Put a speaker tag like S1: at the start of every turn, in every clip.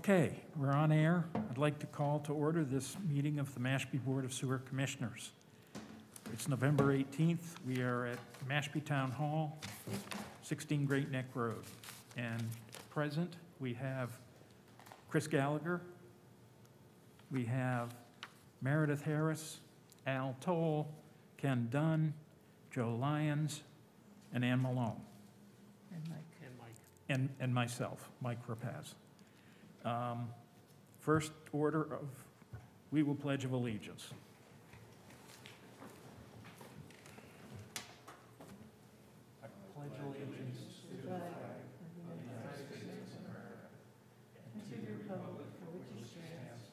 S1: Okay, we're on air. I'd like to call to order this meeting of the Mashpee Board of Sewer Commissioners. It's November 18th. We are at Mashpee Town Hall, 16 Great Neck Road. And present, we have Chris Gallagher, we have Meredith Harris, Al Toll, Ken Dunn, Joe Lyons, and Ann Malone.
S2: And Mike.
S1: And myself, Mike Rapaz. First order of, we will pledge of allegiance. I pledge allegiance to the flag of the United States of America and to the republic for which it stands,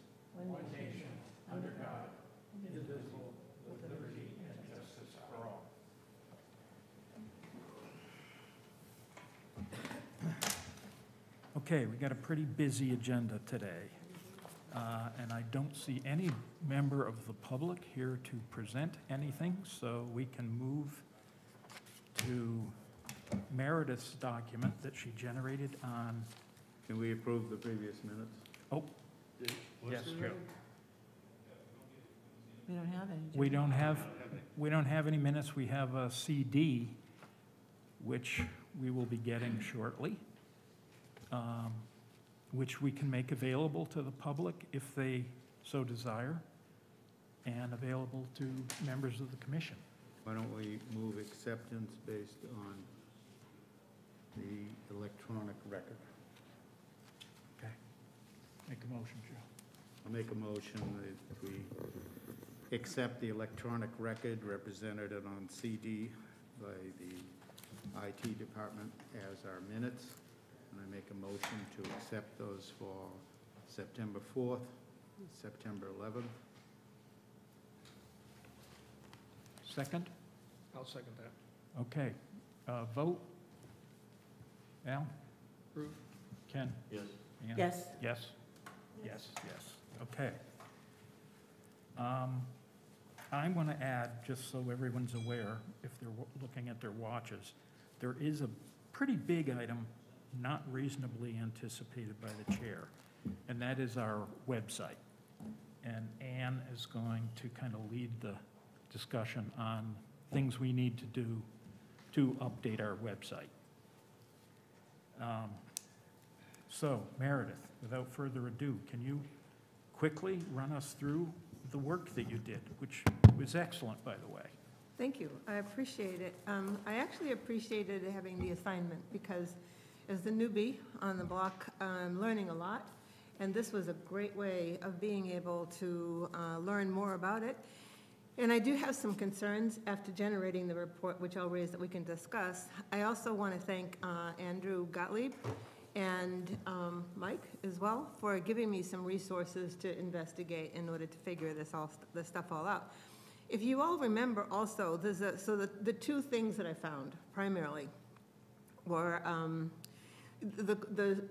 S1: one nation, under God, indivisible, with liberty and justice for all. Okay, we got a pretty busy agenda today, and I don't see any member of the public here to present anything, so we can move to Meredith's document that she generated on.
S3: Can we approve the previous minutes?
S1: Oh, yes, Joe.
S2: We don't have any.
S1: We don't have any minutes. We have a CD, which we will be getting shortly. Which we can make available to the public if they so desire, and available to members of the commission.
S3: Why don't we move acceptance based on the electronic record?
S1: Okay. Make a motion, Joe.
S3: I'll make a motion that we accept the electronic record represented on CD by the IT department as our minutes. And I make a motion to accept those for September 4th, September 11th.
S1: Second?
S4: I'll second that.
S1: Okay. Vote? Al?
S4: Approve.
S1: Ken?
S3: Yes.
S1: Ann?
S2: Yes.
S1: Yes? Yes, yes. Okay. I'm going to add, just so everyone's aware, if they're looking at their watches, there is a pretty big item not reasonably anticipated by the chair, and that is our website. And Ann is going to kind of lead the discussion on things we need to do to update our website. So, Meredith, without further ado, can you quickly run us through the work that you did, which was excellent, by the way?
S5: Thank you. I appreciate it. I actually appreciated having the assignment because as the newbie on the block, I'm learning a lot, and this was a great way of being able to learn more about it. And I do have some concerns after generating the report, which I'll raise that we can discuss. I also want to thank Andrew Gottlieb and Mike as well for giving me some resources to investigate in order to figure this stuff all out. If you all remember also, the two things that I found primarily were the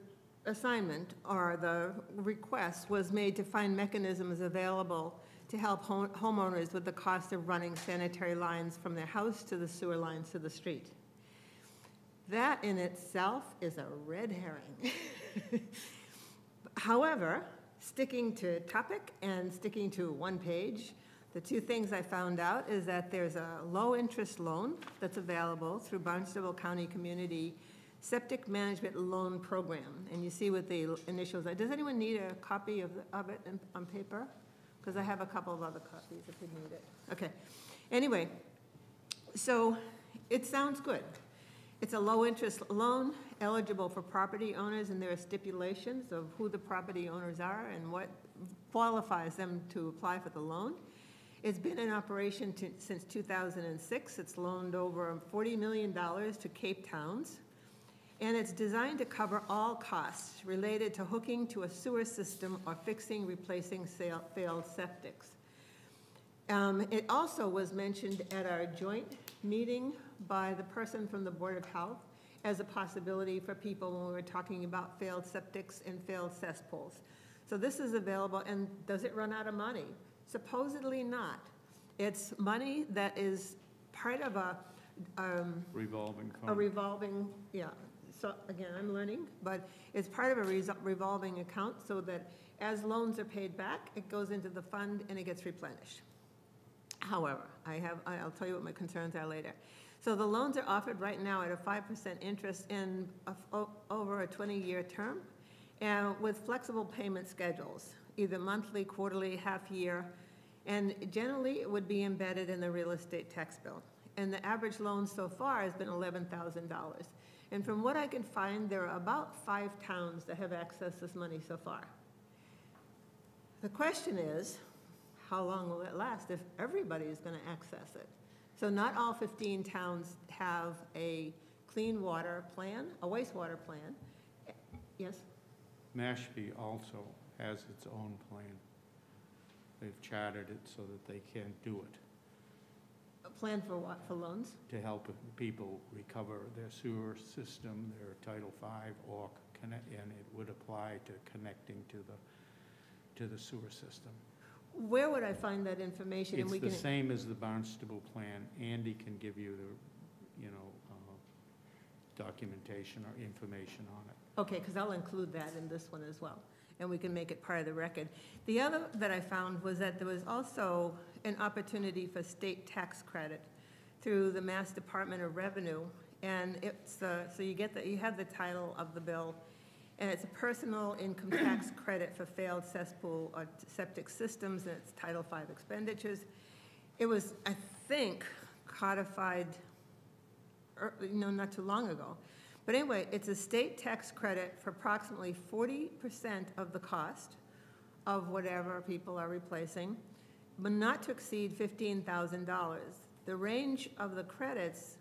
S5: assignment or the request was made to find mechanisms available to help homeowners with the cost of running sanitary lines from their house to the sewer lines to the street. That in itself is a red herring. However, sticking to topic and sticking to one page, the two things I found out is that there's a low-interest loan that's available through Barnstable County Community Septic Management Loan Program. And you see what the initials are. Does anyone need a copy of it on paper? Because I have a couple of other copies if you need it. Okay. Anyway, so it sounds good. It's a low-interest loan eligible for property owners, and there are stipulations of who the property owners are and what qualifies them to apply for the loan. It's been in operation since 2006. It's loaned over $40 million to Cape Towns, and it's designed to cover all costs related to hooking to a sewer system or fixing, replacing failed septics. It also was mentioned at our joint meeting by the person from the Board of Health as a possibility for people when we were talking about failed septics and failed cesspools. So this is available, and does it run out of money? Supposedly not. It's money that is part of a
S3: revolving fund.
S5: A revolving, yeah. so again, I'm learning, but it's part of a revolving account so that as loans are paid back, it goes into the fund and it gets replenished. However, I'll tell you what my concerns are later. So the loans are offered right now at a 5% interest in over a 20-year term, and with flexible payment schedules, either monthly, quarterly, half-year, and generally it would be embedded in the real estate tax bill. And the average loan so far has been $11,000. And from what I can find, there are about 5 towns that have accessed this money so far. The question is, how long will it last if everybody is going to access it? So not all 15 towns have a clean water plan, a wastewater plan. Yes?
S3: Mashpee also has its own plan. They've chartered it so that they can do it,
S5: A plan for what? For loans?
S3: to help people recover their sewer system, their Title V, or connect, and it would apply to connecting to the sewer system.
S5: Where would I find that information? And
S3: It's
S5: we
S3: the
S5: can.
S3: same as the Barnstable plan. Andy can give you the, documentation or information on it.
S5: Okay, because I'll include that in this one as well, and we can make it part of the record. The other that I found was that there was also an opportunity for state tax credit through the Mass Department of Revenue, and it's so you have the title of the bill, and it's a personal income tax credit for failed cesspool or septic systems, and it's Title V expenditures. It was, I think, codified, not too long ago. But anyway, it's a state tax credit for approximately 40% of the cost of whatever people are replacing, but not to exceed $15,000. The range of the credits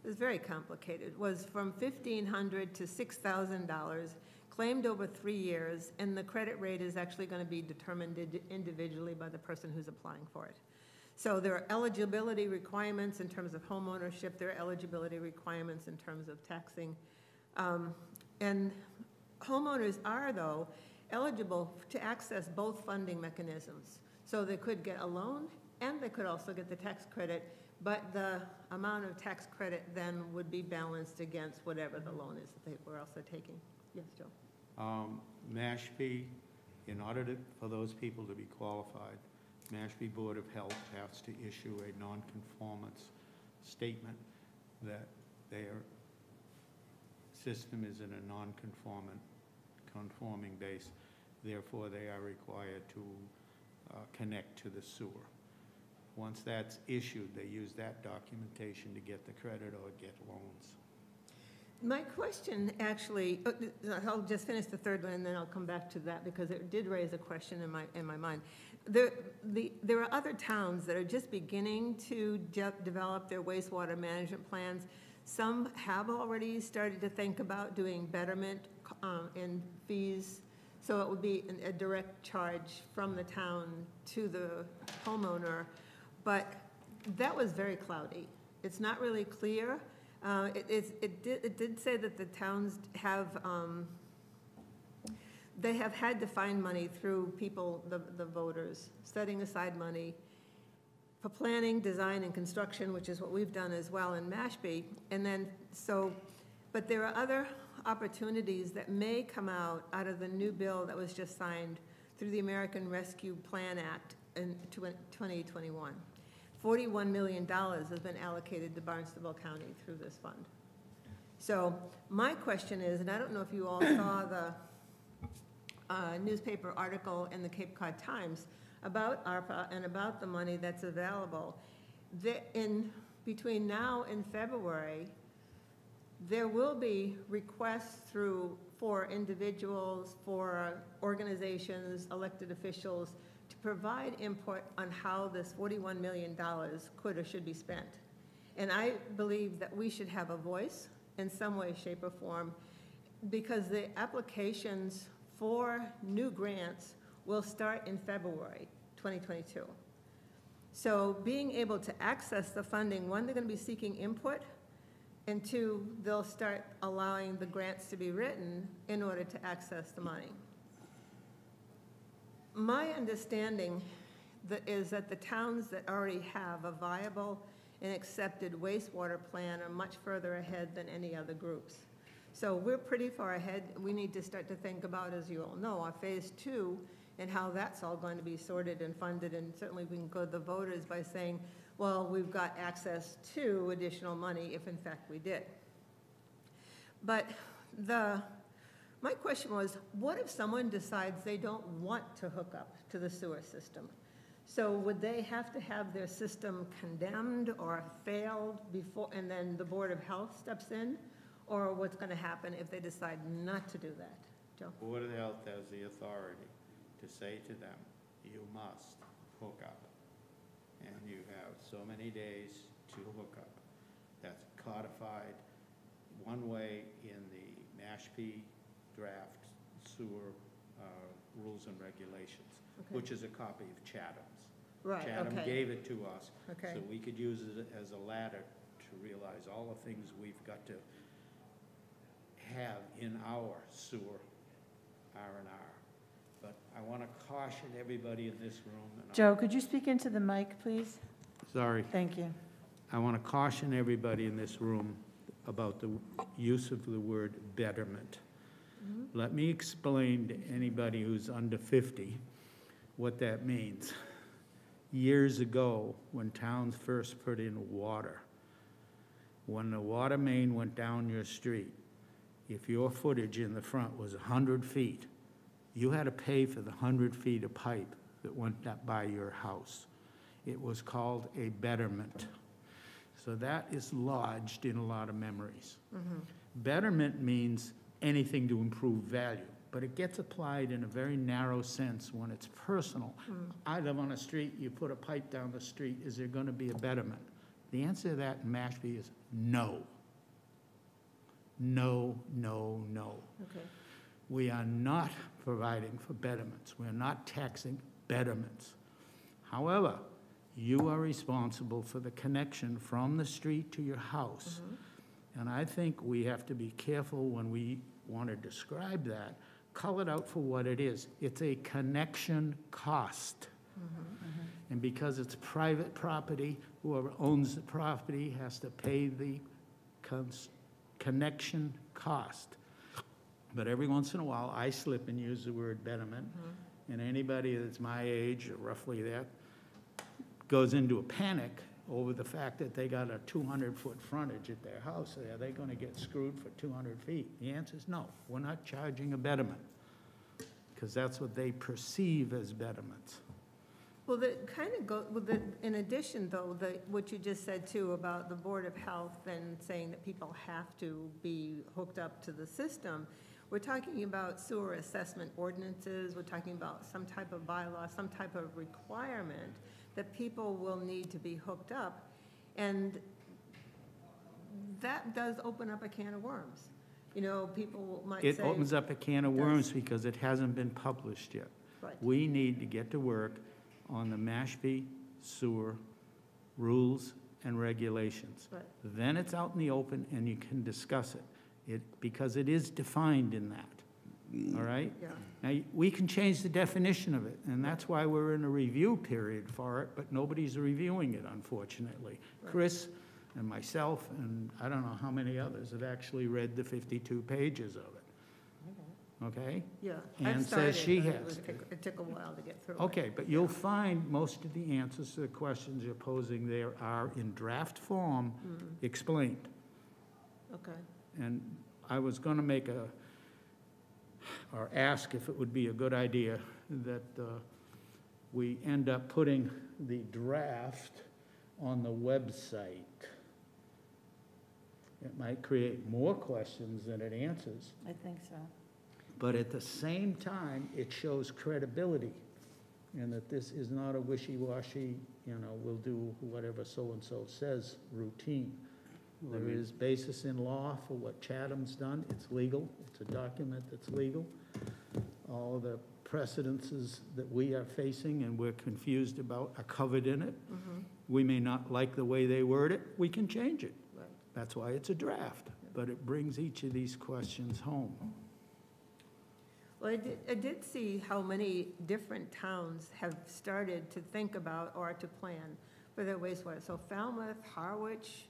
S5: is very complicated, was from $1,500 to $6,000, claimed over 3 years, and the credit rate is actually going to be determined individually by the person who's applying for it. So there are eligibility requirements in terms of home ownership, there are eligibility requirements in terms of taxing. And homeowners are, though, eligible to access both funding mechanisms. So they could get a loan and they could also get the tax credit, but the amount of tax credit then would be balanced against whatever the loan is that they were also taking. Yes, Joe?
S3: Mashpee, in order for those people to be qualified, Mashpee Board of Health has to issue a nonconformance statement that their system is in a conforming base. Therefore, they are required to connect to the sewer. Once that's issued, they use that documentation to get the credit or get loans.
S5: My question actually, I'll just finish the third one and then I'll come back to that because it did raise a question in my mind. There are other towns that are just beginning to develop their wastewater management plans. Some have already started to think about doing betterment in fees, so it would be a direct charge from the town to the homeowner, but that was very cloudy. It's not really clear. It did say that the towns have, they have had to find money through people, the voters, setting aside money for planning, design, and construction, which is what we've done as well in Mashpee. And then, but there are other opportunities that may come out of the new bill that was just signed through the American Rescue Plan Act in 2021. $41 million has been allocated to Barnstable County through this fund. So my question is, and I don't know if you all saw the newspaper article in the Cape Cod Times about ARPA and about the money that's available. In between now and February, there will be requests for individuals, for organizations, elected officials, to provide input on how this $41 million could or should be spent. And I believe that we should have a voice in some way, shape, or form, because the applications for new grants will start in February 2022. So being able to access the funding, one, they're going to be seeking input, and two, they'll start allowing the grants to be written in order to access the money. My understanding is that the towns that already have a viable and accepted wastewater plan are much further ahead than any other groups. So we're pretty far ahead. We need to start to think about, as you all know, our phase 2 and how that's all going to be sorted and funded. And certainly we can go to the voters by saying, well, we've got access to additional money if in fact we did. But my question was, what if someone decides they don't want to hook up to the sewer system? So would they have to have their system condemned or failed before, and then the Board of Health steps in? Or what's going to happen if they decide not to do that? Joe?
S3: Board of Health has the authority to say to them, you must hook up. And you have so many days to hook up. That's codified one way in the Mashpee draft sewer rules and regulations,
S5: Okay.
S3: which is a copy of Chatham's.
S5: Right,
S3: Chatham
S5: okay.
S3: gave it to us,
S5: Okay.
S3: so we could use it as a ladder to realize all the things we've got to have in our sewer R&R. But I want to caution everybody in this room. And
S2: Joe, could you speak into the mic, please?
S3: Sorry.
S2: Thank you.
S3: I want to caution everybody in this room about the use of the word betterment. Let me explain to anybody who's under 50 what that means. Years ago, when towns first put in water, when the water main went down your street, if your footage in the front was 100 feet, you had to pay for the 100 feet of pipe that went by your house. It was called a betterment. So that is lodged in a lot of memories. Betterment means anything to improve value, but it gets applied in a very narrow sense when it's personal. I live on a street, you put a pipe down the street, is there going to be a betterment? The answer to that in Mashpee is no. No, no, no.
S5: Okay.
S3: We are not providing for betterments. We're not taxing betterments. However, you are responsible for the connection from the street to your house. And I think we have to be careful when we want to describe that, call it out for what it is. It's a connection cost. And because it's private property, whoever owns the property has to pay the connection cost. But every once in a while, I slip and use the word betterment, and anybody that's my age, or roughly that, goes into a panic over the fact that they got a 200-foot frontage at their house. Are they going to get screwed for 200 feet? The answer is no. We're not charging a betterment, because that's what they perceive as betterments.
S5: Well, that kind of go, well, in addition, though, what you just said, too, about the Board of Health and saying that people have to be hooked up to the system, we're talking about sewer assessment ordinances, we're talking about some type of bylaw, some type of requirement that people will need to be hooked up, and that does open up a can of worms. You know, people might say...
S3: It opens up a can of worms because it hasn't been published yet.
S5: Right.
S3: We need to get to work on the Mashpee sewer rules and regulations.
S5: Right.
S3: Then it's out in the open and you can discuss it, because it is defined in that, all right?
S5: Yeah.
S3: Now, we can change the definition of it, and that's why we're in a review period for it, but nobody's reviewing it, unfortunately.
S5: Right.
S3: Chris and myself, and I don't know how many others, have actually read the 52 pages of it, okay?
S5: Yeah.
S3: Ann
S5: I've
S3: says
S5: started,
S3: she
S5: but
S3: has.
S5: it took a while to get through it.
S3: Okay, but you'll find most of the answers to the questions you're posing there are in draft form explained.
S5: Okay.
S3: And I was going to make or ask if it would be a good idea that we end up putting the draft on the website. It might create more questions than it answers,
S2: I think so.
S3: but at the same time, it shows credibility, and that this is not a wishy-washy, we'll do whatever so-and-so says routine. There is basis in law for what Chatham's done. It's legal. It's a document that's legal. All the precedences that we are facing and we're confused about are covered in it. We may not like the way they word it. We can change it.
S5: Right.
S3: That's why it's a draft. But it brings each of these questions home.
S5: Well, I did see how many different towns have started to think about or to plan for their wastewater. So Falmouth, Harwich,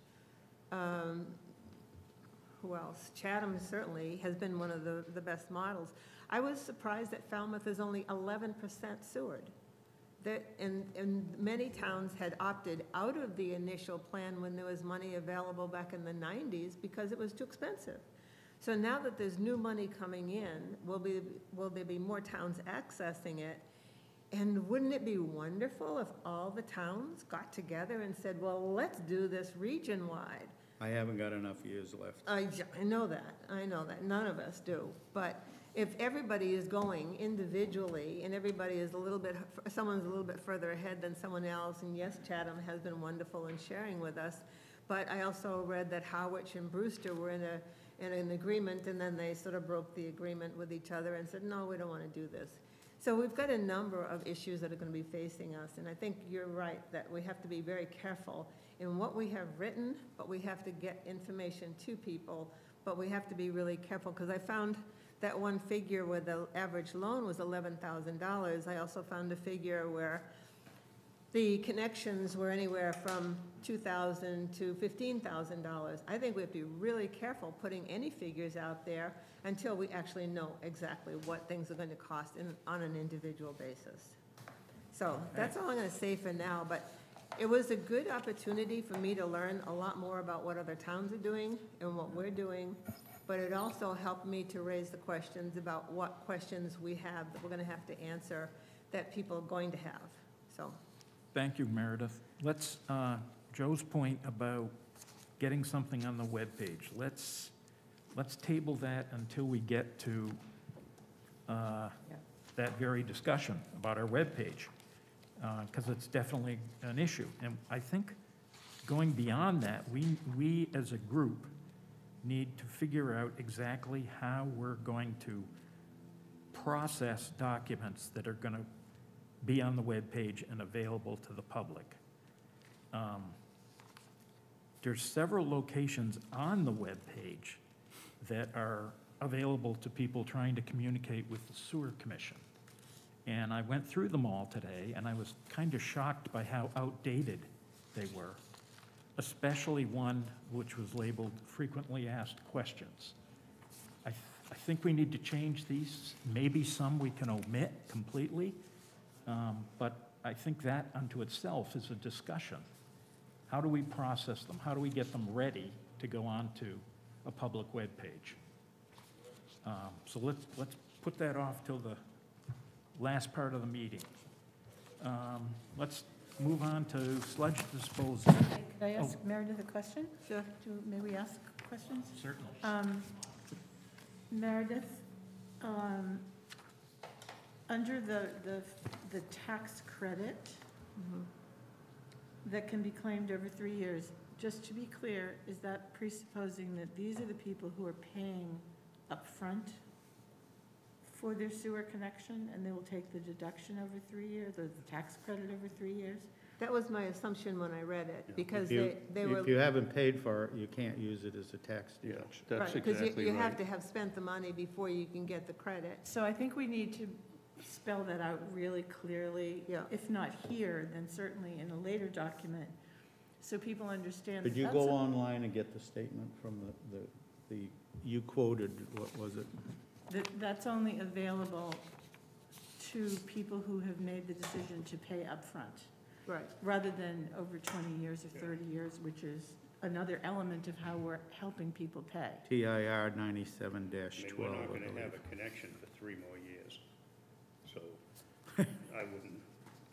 S5: who else? Chatham certainly has been one of the best models. I was surprised that Falmouth is only 11% sewered. And many towns had opted out of the initial plan when there was money available back in the 90s because it was too expensive. So now that there's new money coming in, will there be more towns accessing it? And wouldn't it be wonderful if all the towns got together and said, well, let's do this region-wide?
S3: I haven't got enough years left.
S5: I know that, none of us do. But if everybody is going individually and everybody is someone's a little bit further ahead than someone else, and yes, Chatham has been wonderful in sharing with us, but I also read that Harwich and Brewster were in an agreement, and then they sort of broke the agreement with each other and said, no, we don't want to do this. So we've got a number of issues that are going to be facing us, and I think you're right that we have to be very careful in what we have written, but we have to get information to people, but we have to be really careful, because I found that one figure where the average loan was $11,000. I also found a figure where the connections were anywhere from $2,000 to $15,000. I think we have to be really careful putting any figures out there until we actually know exactly what things are going to cost on an individual basis. So that's all I'm going to say for now, but it was a good opportunity for me to learn a lot more about what other towns are doing and what we're doing, but it also helped me to raise the questions about what questions we have that we're going to have to answer that people are going to have, so.
S1: Thank you, Meredith. Let's, Joe's point about getting something on the webpage, let's table that until we get to that very discussion about our webpage, because it's definitely an issue. And I think going beyond that, we as a group need to figure out exactly how we're going to process documents that are going to be on the webpage and available to the public. There's several locations on the webpage that are available to people trying to communicate with the Sewer Commission. And I went through them all today, and I was kind of shocked by how outdated they were, especially one which was labeled frequently asked questions. I think we need to change these. Maybe some we can omit completely, but I think that unto itself is a discussion. How do we process them? How do we get them ready to go on to a public web page? So let's put that off till the last part of the meeting. Let's move on to sludge disposal.
S2: Could I ask Meredith a question?
S5: Sure.
S2: May we ask questions?
S1: Certainly.
S2: Meredith, under the tax credit that can be claimed over 3 years, just to be clear, is that presupposing that these are the people who are paying upfront for their sewer connection, and they will take the deduction over 3 years, or the tax credit over 3 years?
S5: That was my assumption when I read it, because
S3: If
S5: they were.
S3: If you haven't paid for it, you can't use it as a tax deduction.
S6: That's
S5: Right, because
S6: exactly
S5: you have
S6: right.
S5: to have spent the money before you can get the credit.
S2: So I think we need to spell that out really clearly.
S5: Yeah.
S2: If not here, then certainly in a later document, so people understand.
S3: Could you
S2: that's
S3: go
S2: a-
S3: online and get the statement from you quoted, what was it?
S2: That's only available to people who have made the decision to pay upfront,
S5: Right.
S2: rather than over 20 years or 30 years, which is another element of how we're helping people pay.
S3: TIR 97-12,
S6: I mean, we're not
S3: I
S6: gonna
S3: believe.
S6: have a connection for 3 more years. So I wouldn't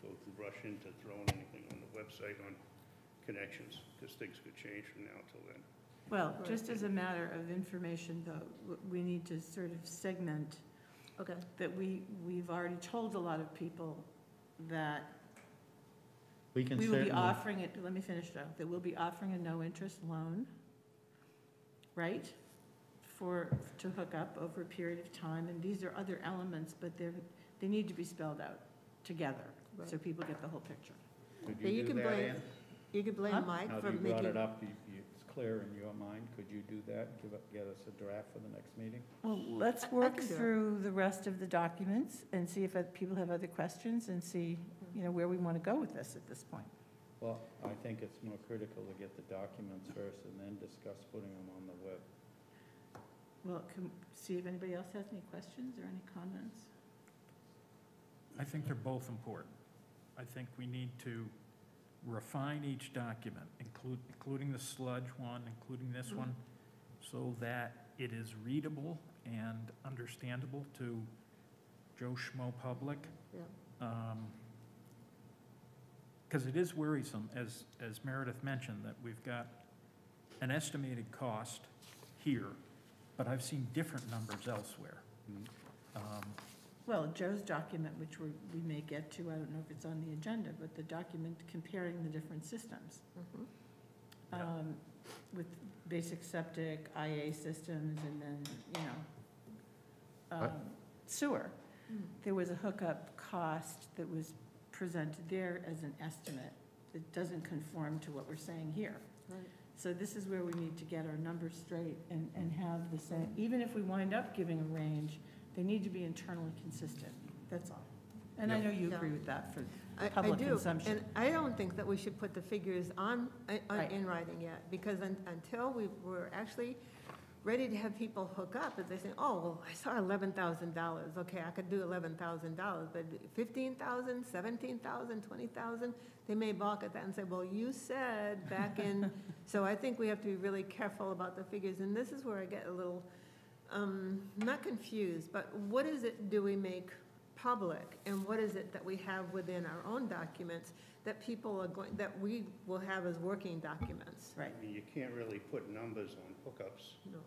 S6: go to rush into throwing anything on the website on connections, because things could change from now till then.
S2: Well,
S5: Right.
S2: just as a matter of information, though, we need to sort of segment
S5: Okay.
S2: that we've already told a lot of people that
S3: We can
S2: we will be
S3: certainly,
S2: offering it, let me finish though, that we'll be offering a no-interest loan, right? To hook up over a period of time, and these are other elements, but they need to be spelled out together, so
S5: Right.
S2: people get the whole picture.
S3: could
S5: Yeah,
S3: you
S5: you
S3: do
S5: can
S3: that,
S5: blame-
S3: Ann?
S5: You could blame
S2: Huh?
S5: Mike
S3: Now
S5: for
S3: that you brought
S5: making.
S3: it up, it's clear in your mind, could you do that, get us a draft for the next meeting?
S2: Well, let's work
S5: can do it.
S2: through the rest of the documents and see if people have other questions and see, where we want to go with this at this point.
S3: Well, I think it's more critical to get the documents first and then discuss putting them on the web.
S2: Well, see if anybody else has any questions or any comments.
S1: I think they're both important. I think we need to refine each document, including the sludge one, including this one, so that it is readable and understandable to Joe Schmo public.
S5: Yeah.
S1: Because it is worrisome, as Meredith mentioned, that we've got an estimated cost here, but I've seen different numbers elsewhere.
S2: Well, Joe's document, which we may get to, I don't know if it's on the agenda, but the document comparing the different systems.
S1: Yeah.
S2: With basic septic, IA systems, and then, sewer. There was a hookup cost that was presented there as an estimate that doesn't conform to what we're saying here.
S5: Right.
S2: So this is where we need to get our numbers straight and have the same, even if we wind up giving a range, they need to be internally consistent, that's all. And I know you agree with that for
S5: I
S2: public
S5: do,
S2: consumption.
S5: and I don't think that we should put the figures
S2: Right.
S5: in writing yet, because until we're actually ready to have people hook up, if they say, oh, well, I saw $11,000, okay, I could do $11,000, but 15,000, 17,000, 20,000, they may balk at that and say, well, you said back in, so I think we have to be really careful about the figures, and this is where I get a little, not confused, but what is it do we make public, and what is it that we have within our own documents that people are going, that we will have as working documents?
S2: Right.
S6: I mean, you can't really put numbers on hookups
S5: No.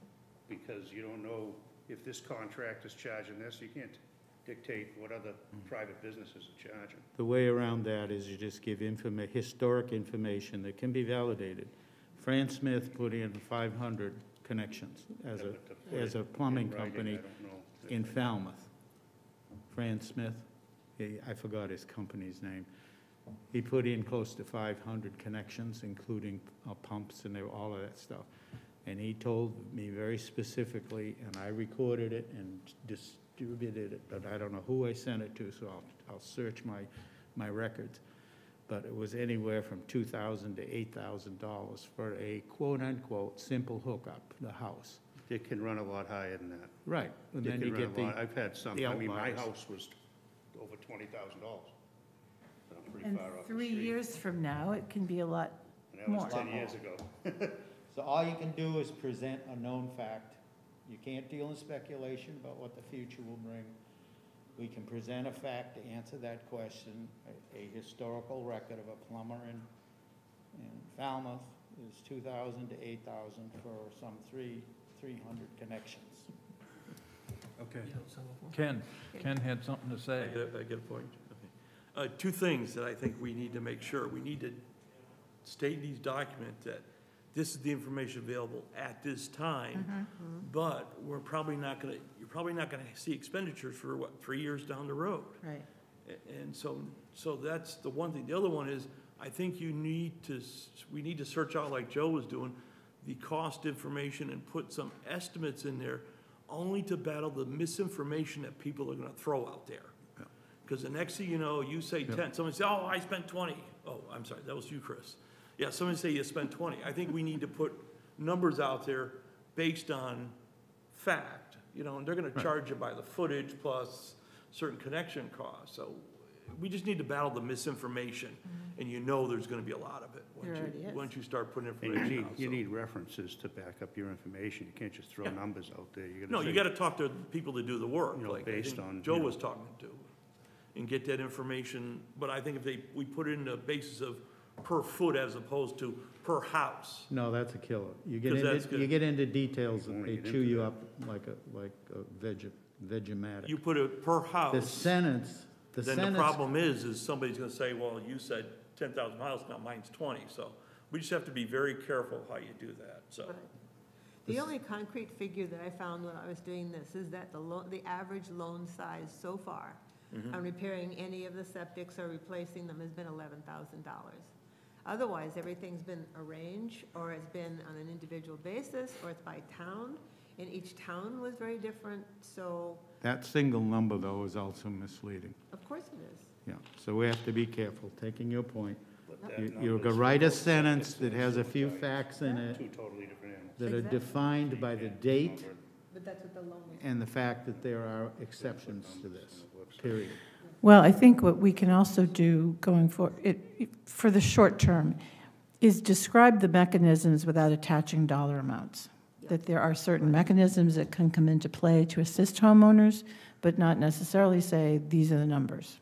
S6: because you don't know if this contractor's charging this. You can't dictate what other private businesses are charging.
S3: The way around that is you just give historic information that can be validated. Fran Smith put in 500 connections
S6: Yeah, but to put
S3: as a
S6: it
S3: plumbing
S6: in writing,
S3: company
S6: I don't know if
S3: in Falmouth. Fran Smith, I forgot his company's name. He put in close to 500 connections, including pumps and all of that stuff. And he told me very specifically, and I recorded it and distributed it, but I don't know who I sent it to, so I'll search my records. But it was anywhere from $2,000 to $8,000 for a quote-unquote simple hookup, the house.
S6: It can run a lot higher than that.
S3: Right, and
S6: It
S3: then
S6: can
S3: you
S6: run
S3: get
S6: a lot.
S3: the,
S6: I've had some,
S3: the
S6: I mean, my
S3: outliers.
S6: house was over $20,000. I'm pretty
S2: And
S6: far off the
S2: 3
S6: street.
S2: years from now, it can be a lot,
S6: And that was
S2: more.
S6: 10 years ago.
S3: So all you can do is present a known fact. You can't deal in speculation about what the future will bring. We can present a fact to answer that question. A historical record of a plumber in Falmouth is 2,000 to 8,000 for some 300 connections.
S1: Okay.
S4: Yeah, so before.
S1: Ken had something to say.
S7: I get a point. Okay. Two things that I think we need to make sure. We need to state in these documents that this is the information available at this time, but we're probably not gonna, you're probably not gonna see expenditures for what, 3 years down the road.
S2: right.
S7: And so that's the one thing. The other one is, I think we need to search out, like Joe was doing, the cost information and put some estimates in there, only to battle the misinformation that people are gonna throw out there. Because the next thing you know, you say 10, somebody say, oh, I spent 20. Oh, I'm sorry, that was you, Chris. Yeah, somebody say you spent 20. I think we need to put numbers out there based on fact, and they're gonna charge you by the footage plus certain connection costs. So we just need to battle the misinformation, and there's gonna be a lot of it
S2: There already is.
S7: once you start putting
S6: And
S7: information out.
S6: you
S7: so.
S6: need references to back up your information. You can't just throw
S7: Yeah.
S6: numbers out there. You
S7: No,
S6: gotta
S7: you
S6: say,
S7: gotta talk to people that do the work, like I
S6: based
S7: think
S6: on,
S7: Joe was talking to, and get that information. But I think if we put it in the basis of per foot as opposed to per house.
S3: No, that's a killer. You
S7: 'Cause that's
S3: you
S7: good.
S3: get into details that
S6: Only
S3: they
S6: get
S3: chew
S6: into
S3: you
S6: that.
S3: up like a Vegematic.
S7: You put it per
S3: The
S7: house,
S3: sentence,
S7: then the problem is somebody's gonna say, well, you said 10,000 miles, now mine's 20. So we just have to be very careful how you do that, so.
S5: Right. The only concrete figure that I found when I was doing this is that the average loan size so far on repairing any of the septics or replacing them has been $11,000. Otherwise, everything's been arranged, or it's been on an individual basis, or it's by town, and each town was very different, so,
S3: that single number, though, is also misleading.
S5: of course it is.
S3: Yeah, so we have to be careful, taking your point.
S6: but that
S3: You
S6: number's
S3: can write a
S6: for both
S3: sentence
S6: septic
S3: that has a few
S6: systems,
S3: facts in it
S6: Two totally different animals.
S3: that are
S5: Exactly.
S3: defined by the
S6: Yeah,
S3: date
S6: number.
S5: The But that's what the loan was.
S3: and the fact that there are exceptions to this, period.
S2: Well, I think what we can also do going forward, for the short term, is describe the mechanisms without attaching dollar amounts. That there are certain mechanisms that can come into play to assist homeowners, but not necessarily say, these are the numbers.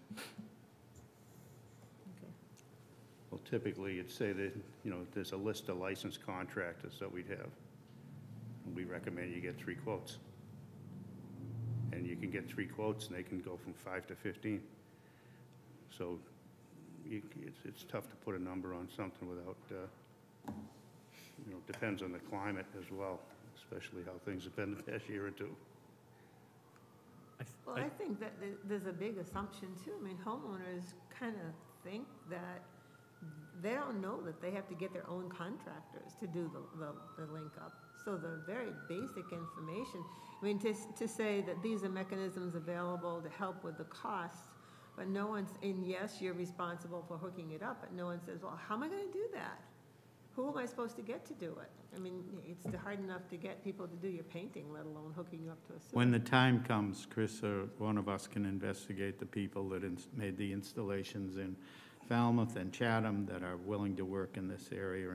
S6: Well, typically, you'd say that, you know, there's a list of licensed contractors that we'd have. And we recommend you get 3 quotes. And you can get 3 quotes, and they can go from 5 to 15. So it's tough to put a number on something without, you know, depends on the climate as well, especially how things have been the past year or two.
S5: Well, I think that there's a big assumption too. I mean, homeowners kind of think that they don't know that they have to get their own contractors to do the link up. So the very basic information, I mean, to say that these are mechanisms available to help with the costs, but no one's, and yes, you're responsible for hooking it up, but no one says, well, how am I going to do that? Who am I supposed to get to do it? I mean, it's hard enough to get people to do your painting, let alone hooking you up to a sewer.
S3: When the time comes, Chris or one of us can investigate the people that made the installations in Falmouth and Chatham that are willing to work in this area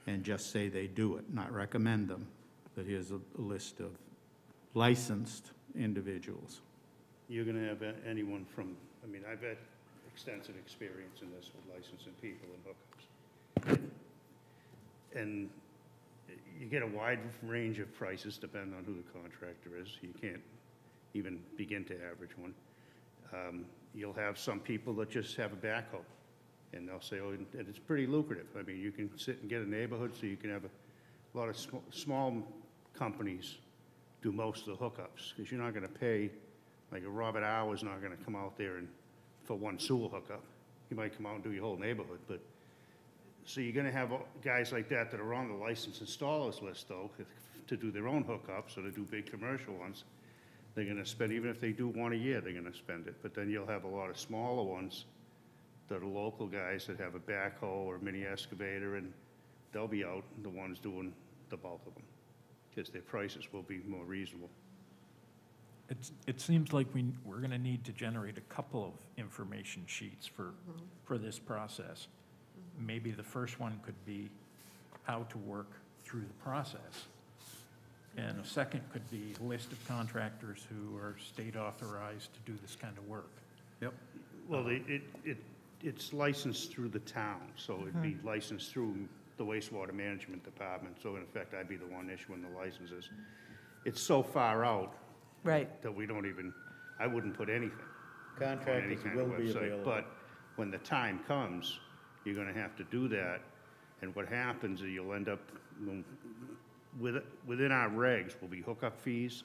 S3: and just say they do it, not recommend them, but here's a list of licensed individuals.
S6: You're going to have anyone from, I mean, I've had extensive experience in this with licensing people and hookups. And you get a wide range of prices depending on who the contractor is. You can't even begin to average one. You'll have some people that just have a backhoe, and they'll say, oh, and it's pretty lucrative. I mean, you can sit and get a neighborhood, so you can have a lot of small companies do most of the hookups, because you're not going to pay, like a Robert Hour's not going to come out there and for one sewer hookup. He might come out and do your whole neighborhood, but so you're going to have guys like that that are on the licensed installers list, though, to do their own hookups or to do big commercial ones. They're going to spend, even if they do one a year, they're going to spend it. But then you'll have a lot of smaller ones that are local guys that have a backhoe or a mini excavator, and they'll be out, the ones doing the bulk of them, because their prices will be more reasonable.
S1: It seems like we're going to need to generate a couple of information sheets for this process. Maybe the first one could be how to work through the process. And a second could be a list of contractors who are state authorized to do this kind of work.
S3: Yep.
S6: Well, it's licensed through the town, so it'd be licensed through the wastewater management department. So in effect, I'd be the one issuing the licenses. It's so far out
S2: Right.
S6: that we don't even, I wouldn't put anything on any
S3: Contractors
S6: kind
S3: will
S6: of
S3: be
S6: website.
S3: available.
S6: But when the time comes, you're gonna have to do that. And what happens is you'll end up, within our regs will be hookup fees.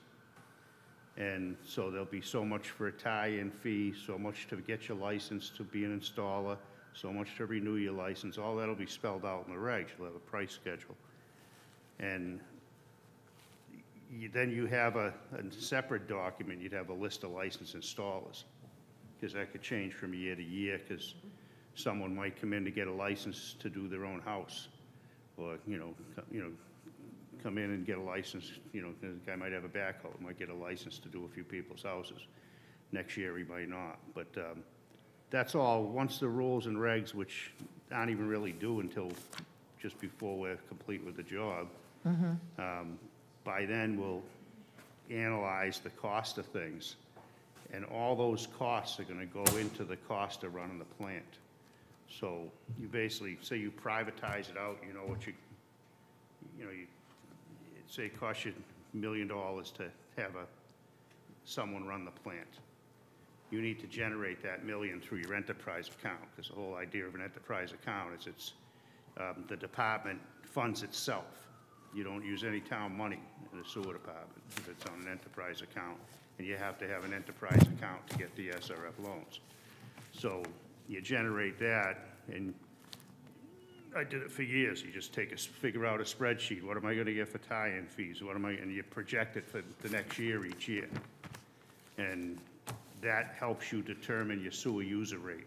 S6: And so there'll be so much for a tie-in fee, so much to get your license to be an installer, so much to renew your license. All that'll be spelled out in the regs. You'll have a price schedule. And then you have a separate document. You'd have a list of licensed installers, because that could change from year to year, because someone might come in to get a license to do their own house, or, come in and get a license, the guy might have a backhoe, might get a license to do a few people's houses. Next year, he might not. But that's all, once the rules and regs, which aren't even really due until just before we're complete with the job, by then we'll analyze the cost of things. And all those costs are gonna go into the cost of running the plant. So you basically, say you privatize it out, you know what you say it costs you $1 million to have someone run the plant. You need to generate that million through your enterprise account, because the whole idea of an enterprise account is the department funds itself. You don't use any town money in the sewer department if it's on an enterprise account, and you have to have an enterprise account to get the SRF loans. So you generate that, and I did it for years. You just figure out a spreadsheet. What am I gonna get for tie-in fees? And you project it for the next year, each year. And that helps you determine your sewer user rate.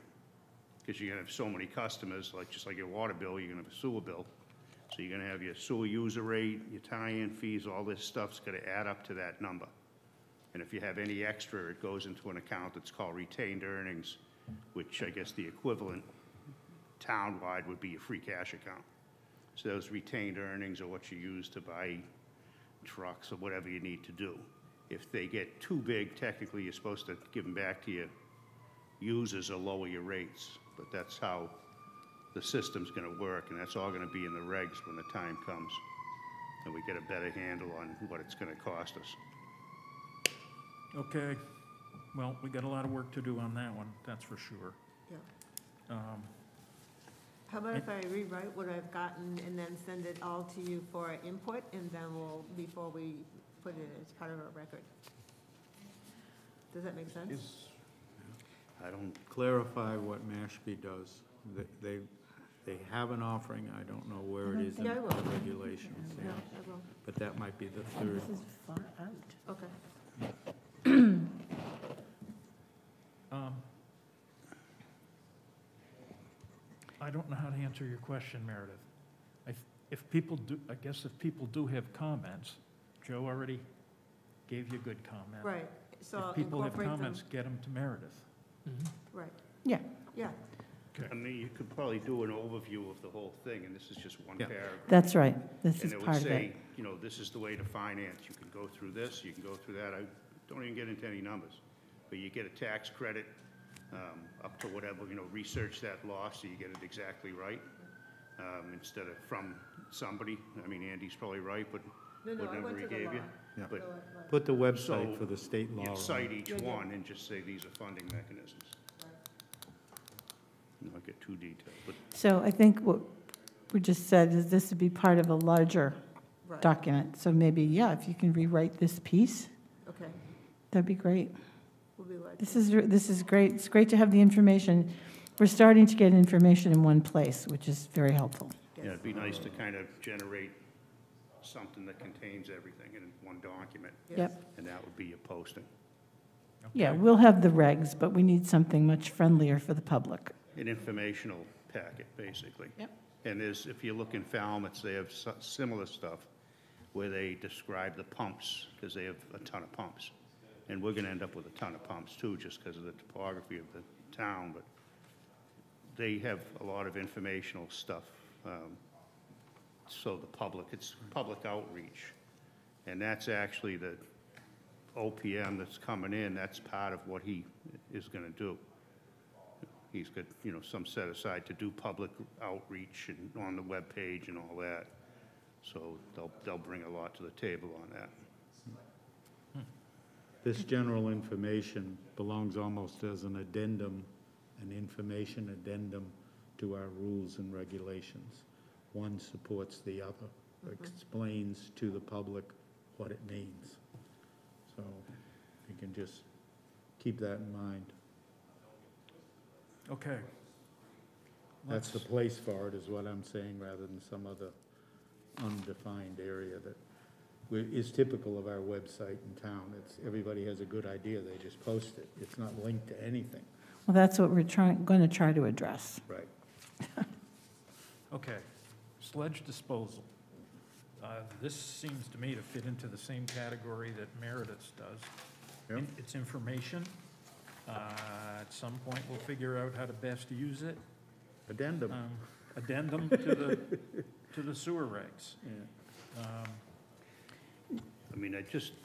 S6: Because you're gonna have so many customers, just like your water bill, you're gonna have a sewer bill. So you're gonna have your sewer user rate, your tie-in fees, all this stuff's gonna add up to that number. And if you have any extra, it goes into an account that's called retained earnings, which I guess the equivalent town-wide would be your free cash account. So those retained earnings are what you use to buy trucks or whatever you need to do. If they get too big, technically, you're supposed to give them back to your users or lower your rates. But that's how the system's gonna work, and that's all gonna be in the regs when the time comes. And we get a better handle on what it's gonna cost us.
S1: Okay, well, we got a lot of work to do on that one, that's for sure.
S5: Yeah.
S1: Um,
S5: How about if I rewrite what I've gotten and then send it all to you for input, and then we'll, before we put it as part of our record? Does that make sense?
S6: I don't,
S3: Clarify what Mashpee does. They have an offering, I don't know where it is in
S5: Yeah, I
S3: the
S5: will.
S3: regulations,
S5: Yeah,
S3: yeah.
S5: I will.
S3: But that might be the third.
S2: This is far out.
S5: Okay.
S1: I don't know how to answer your question, Meredith. If people do, I guess if people do have comments, Joe already gave you a good comment.
S5: Right, so
S1: If people have
S5: incorporate them.
S1: comments, get them to Meredith.
S5: Right,
S2: Yeah.
S5: yeah.
S6: I mean, you could probably do an overview of the whole thing, and this is just one
S3: Yeah.
S6: paragraph.
S2: That's right. This
S6: And
S2: is
S6: it would
S2: part of
S6: say,
S2: it.
S6: you know, this is the way to finance. You can go through this, you can go through that. I don't even get into any numbers. But you get a tax credit up to whatever, you know, research that law so you get it exactly right. Instead of from somebody. I mean, Andy's probably right, but
S5: No, I
S6: whatever
S5: went
S6: he
S5: to the
S6: gave
S5: law.
S6: you.
S3: Yeah.
S6: But
S3: Put the
S6: So,
S3: website for the state law.
S6: you
S3: on
S6: cite
S3: it.
S6: each
S5: Yeah, yeah.
S6: one and just say these are funding mechanisms. Not get too detailed, but
S2: So I think what we just said is this would be part of a larger
S5: Right,
S2: document. So maybe, yeah, if you can rewrite this piece,
S5: okay,
S2: that'd be great.
S5: we'll be like.
S2: This is great. It's great to have the information. We're starting to get information in one place, which is very helpful.
S6: yeah, it'd be nice to kind of generate something that contains everything in one document,
S2: Yep.
S6: and that would be your posting.
S2: Yeah,
S1: Okay.
S2: we'll have the regs, but we need something much friendlier for the public.
S6: An informational packet, basically.
S2: Yep.
S6: And there's, if you look in Falmouth, they have similar stuff where they describe the pumps, because they have a ton of pumps. And we're gonna end up with a ton of pumps too, just because of the topography of the town, but they have a lot of informational stuff. So the public, it's public outreach. And that's actually the OPM that's coming in, that's part of what he is gonna do. He's got, you know, some set aside to do public outreach and on the webpage and all that. So they'll bring a lot to the table on that.
S3: This general information belongs almost as an addendum, an information addendum to our rules and regulations. One supports the other, explains to the public what it means. So you can just keep that in mind.
S1: Okay.
S3: That's the place for it, is what I'm saying, rather than some other undefined area that is typical of our website in town. It's, everybody has a good idea, they just post it. It's not linked to anything.
S2: Well, that's what we're going to try to address.
S3: Right.
S1: Okay, sludge disposal. This seems to me to fit into the same category that Meredith's does.
S3: Yep.
S1: It's information. At some point, we'll figure out how to best use it.
S3: Addendum.
S1: Addendum to the sewer regs.
S6: I mean,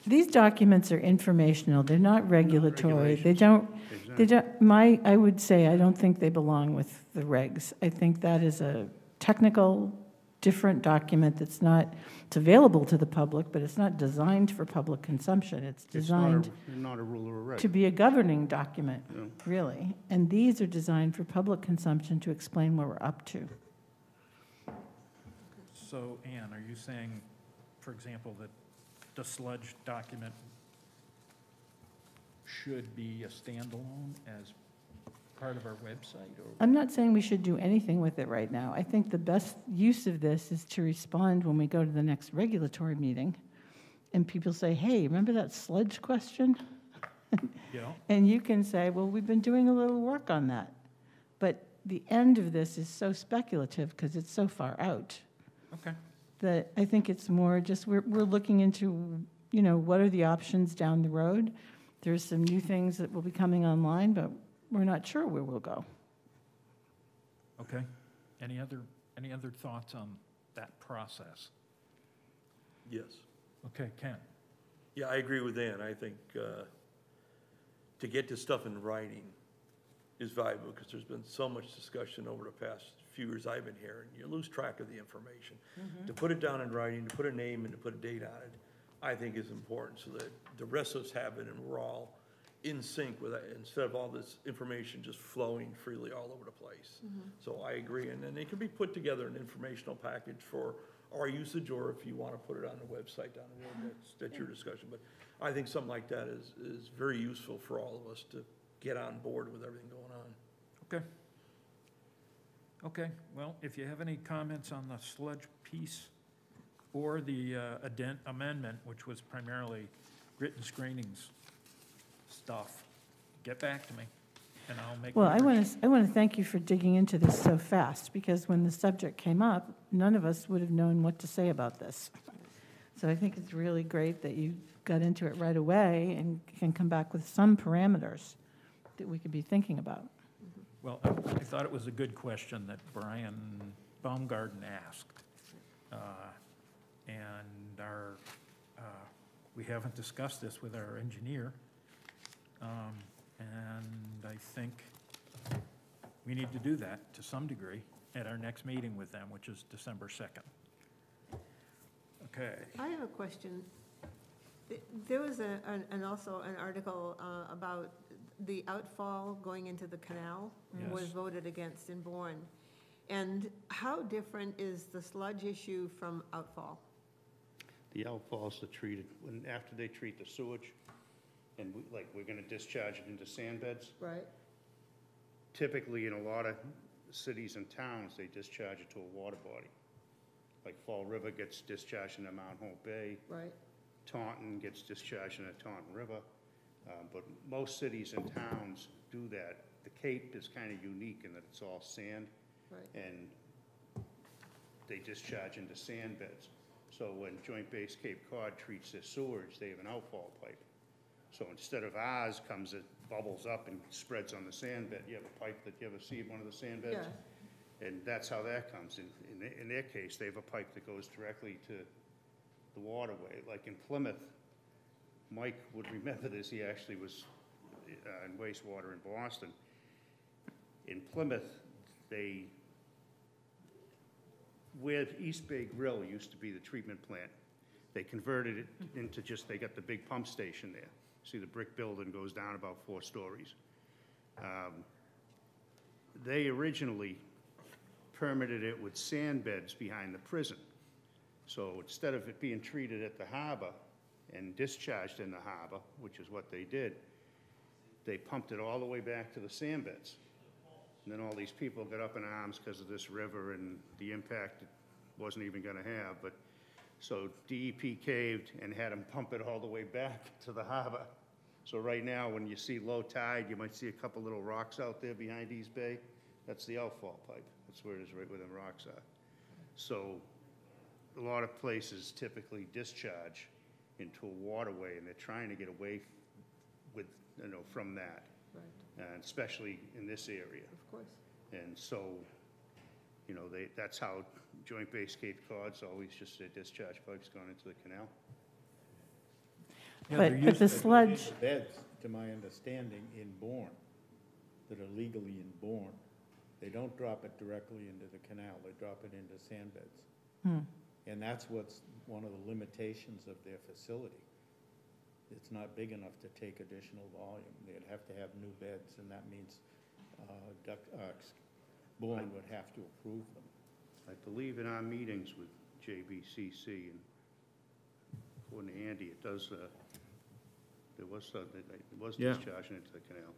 S2: These documents are informational. They're not regulatory. They don't,
S6: exactly.
S2: I would say, I don't think they belong with the regs. I think that is a technical, different document that's not, it's available to the public, but it's not designed for public consumption. It's designed
S6: Not a rule or a reg.
S2: to be a governing document,
S6: Yeah.
S2: really. And these are designed for public consumption to explain where we're up to.
S1: So, Ann, are you saying, for example, that the sludge document should be a standalone as part of our website, or?
S2: I'm not saying we should do anything with it right now. I think the best use of this is to respond when we go to the next regulatory meeting, and people say, hey, remember that sludge question?
S1: Yeah.
S2: And you can say, well, we've been doing a little work on that. But the end of this is so speculative because it's so far out.
S1: Okay.
S2: That I think it's more just, we're looking into, you know, what are the options down the road? There's some new things that will be coming online, but we're not sure where we'll go.
S1: Okay. Any other thoughts on that process?
S7: Yes.
S1: Okay, Ken?
S7: Yeah, I agree with Ann. I think to get this stuff in writing is valuable, because there's been so much discussion over the past few years I've been here, and you lose track of the information. To put it down in writing, to put a name and to put a date on it, I think is important, so that the rest of us have it and we're all in sync with it, instead of all this information just flowing freely all over the place. So I agree, and then it can be put together an informational package for our usage, or if you want to put it on the website down the road, that's your discussion. But I think something like that is very useful for all of us to get on board with everything going on.
S1: Okay. Okay, well, if you have any comments on the sludge piece or the amendment, which was primarily written screenings stuff, get back to me, and I'll make.
S2: Well, I want to thank you for digging into this so fast, because when the subject came up, none of us would have known what to say about this. So I think it's really great that you got into it right away and can come back with some parameters that we could be thinking about.
S1: Well, I thought it was a good question that Brian Baumgarten asked. And we haven't discussed this with our engineer. And I think we need to do that to some degree at our next meeting with them, which is December 2nd. Okay.
S5: I have a question. There was also an article about the outfall going into the canal was
S1: Yes.
S5: voted against in Bourne. And how different is the sludge issue from outfall?
S6: The outfalls are treated, after they treat the sewage, and we're gonna discharge it into sand beds.
S5: Right.
S6: Typically, in a lot of cities and towns, they discharge it to a water body. Like Fall River gets discharged into Mount Hope Bay.
S5: Right.
S6: Taunton gets discharged into Taunton River. But most cities and towns do that. The Cape is kind of unique in that it's all sand,
S5: Right.
S6: and they discharge into sand beds. So when Joint Base Cape Cod treats their sewage, they have an outfall pipe. So instead of ours comes, it bubbles up and spreads on the sand bed. You have a pipe that you ever see in one of the sand beds?
S5: Yeah.
S6: And that's how that comes. In their case, they have a pipe that goes directly to the waterway. Like in Plymouth, Mike would remember this, he actually was in Wastewater in Boston. In Plymouth, where East Bay Grill used to be the treatment plant, they converted it into they got the big pump station there. See, the brick building goes down about 4 stories. They originally permitted it with sand beds behind the prison. So instead of it being treated at the harbor and discharged in the harbor, which is what they did, they pumped it all the way back to the sand beds. And then all these people got up in arms because of this river and the impact it wasn't even going to have. But so DEP caved and had them pump it all the way back to the harbor. So right now, when you see low tide, you might see a couple little rocks out there behind East Bay. That's the outfall pipe. That's where it is, right where them rocks are. So a lot of places typically discharge into a waterway, and they're trying to get away from that,
S5: Right.
S6: and especially in this area.
S5: Of course.
S6: And so, that's how Joint Base Cape Cod's always just their discharge pipes going into the canal.
S1: Yeah,
S2: But
S1: they're
S2: the
S1: used to-
S2: sludge,
S3: Beds, to my understanding, in Bourne, that are legally in Bourne, they don't drop it directly into the canal, they drop it into sand beds. And that's what's one of the limitations of their facility. It's not big enough to take additional volume. They'd have to have new beds, and that means Bourne would have to approve them.
S6: I believe in our meetings with JBCC, and according to Andy, it does, there was something, it was
S3: Yeah.
S6: discharging into the canal.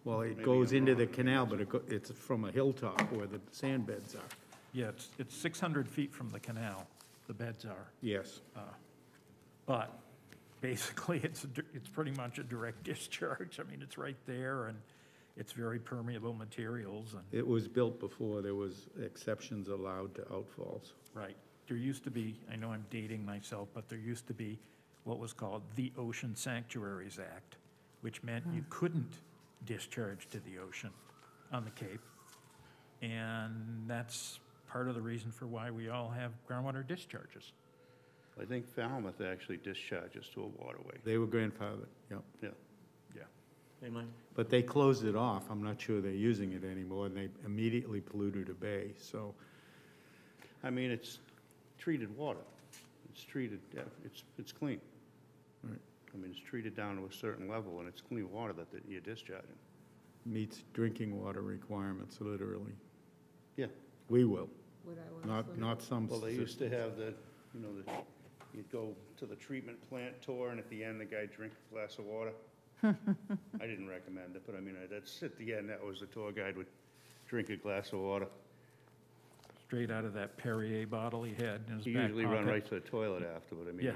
S3: Well, it
S6: Maybe
S3: goes
S6: I'm
S3: into
S6: wrong.
S3: the canal, but it's from a hilltop where the sand beds are.
S1: Yeah, it's 600 feet from the canal, the beds are.
S3: Yes.
S1: But basically, it's pretty much a direct discharge. I mean, it's right there, and It's very permeable materials and,
S3: It was built before there was exceptions allowed to outfalls.
S1: right. There used to be, I know I'm dating myself, but there used to be what was called the Ocean Sanctuaries Act, which meant you couldn't discharge to the ocean on the Cape. And that's part of the reason for why we all have groundwater discharges.
S6: I think Falmouth actually discharges to a waterway.
S3: They were grandfathered, yep.
S6: Yeah.
S7: Hey, Mike?
S3: But they closed it off. I'm not sure they're using it anymore, and they immediately polluted a bay, so.
S6: I mean, it's treated water. It's treated, yeah, it's clean.
S3: Right.
S6: I mean, it's treated down to a certain level, and it's clean water that you're discharging.
S3: Meets drinking water requirements, literally.
S6: Yeah.
S3: We will,
S5: Would I want to
S3: not some.
S6: Well, they used to have the, you know, you'd go to the treatment plant tour, and at the end, the guy drink a glass of water. I didn't recommend it, but I mean, that's, at the end, that was the tour guide would drink a glass of water.
S1: Straight out of that Perrier bottle he had in his
S6: He
S1: back
S6: usually run
S1: pocket.
S6: right to the toilet after, but I mean,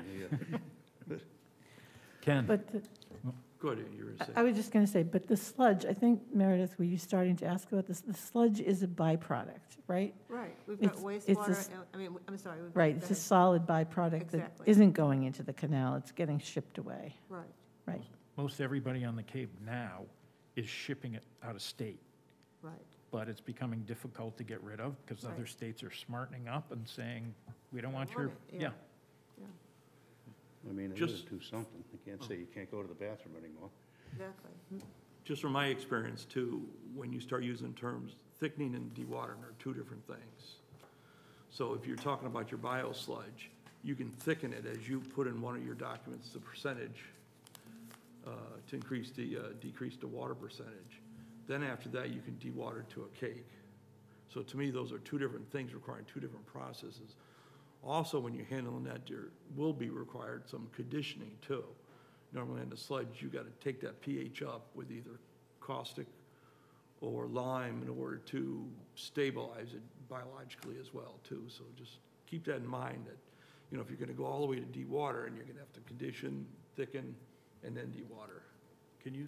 S1: Yeah. Ken?
S8: But
S7: Go ahead, you were saying.
S8: I was just going to say, but the sludge, I think, Meredith, were you starting to ask about this? The sludge is a byproduct, right?
S5: Right, we've got
S8: It's
S5: wastewater, I mean, I'm sorry.
S8: Right,
S5: go
S8: it's a
S5: ahead.
S8: solid byproduct that
S5: Exactly.
S8: isn't going into the canal, it's getting shipped away,
S5: Right,
S8: right?
S1: Most everybody on the Cape now is shipping it out of state,
S5: right.
S1: but it's becoming difficult to get rid of because other
S5: Right.
S1: states are smartening up and saying, we don't want
S5: want
S1: your,
S5: it,
S1: yeah.
S6: I mean, they
S7: Just-
S6: gotta do something. You can't say you can't go to the bathroom anymore.
S5: Exactly.
S7: Just from my experience too, when you start using terms, thickening and dewatering are two different things. So if you're talking about your biosludge, you can thicken it as you put in one of your documents, the percentage, to decrease the water percentage. Then after that, you can dewater to a cake. So to me, those are two different things requiring two different processes. Also, when you're handling that, there will be required some conditioning too. Normally on the sludge, you gotta take that pH up with either caustic or lime in order to stabilize it biologically as well too. So just keep that in mind that, you know, if you're gonna go all the way to dewater and you're gonna have to condition, thicken, and then dewater.
S1: Can you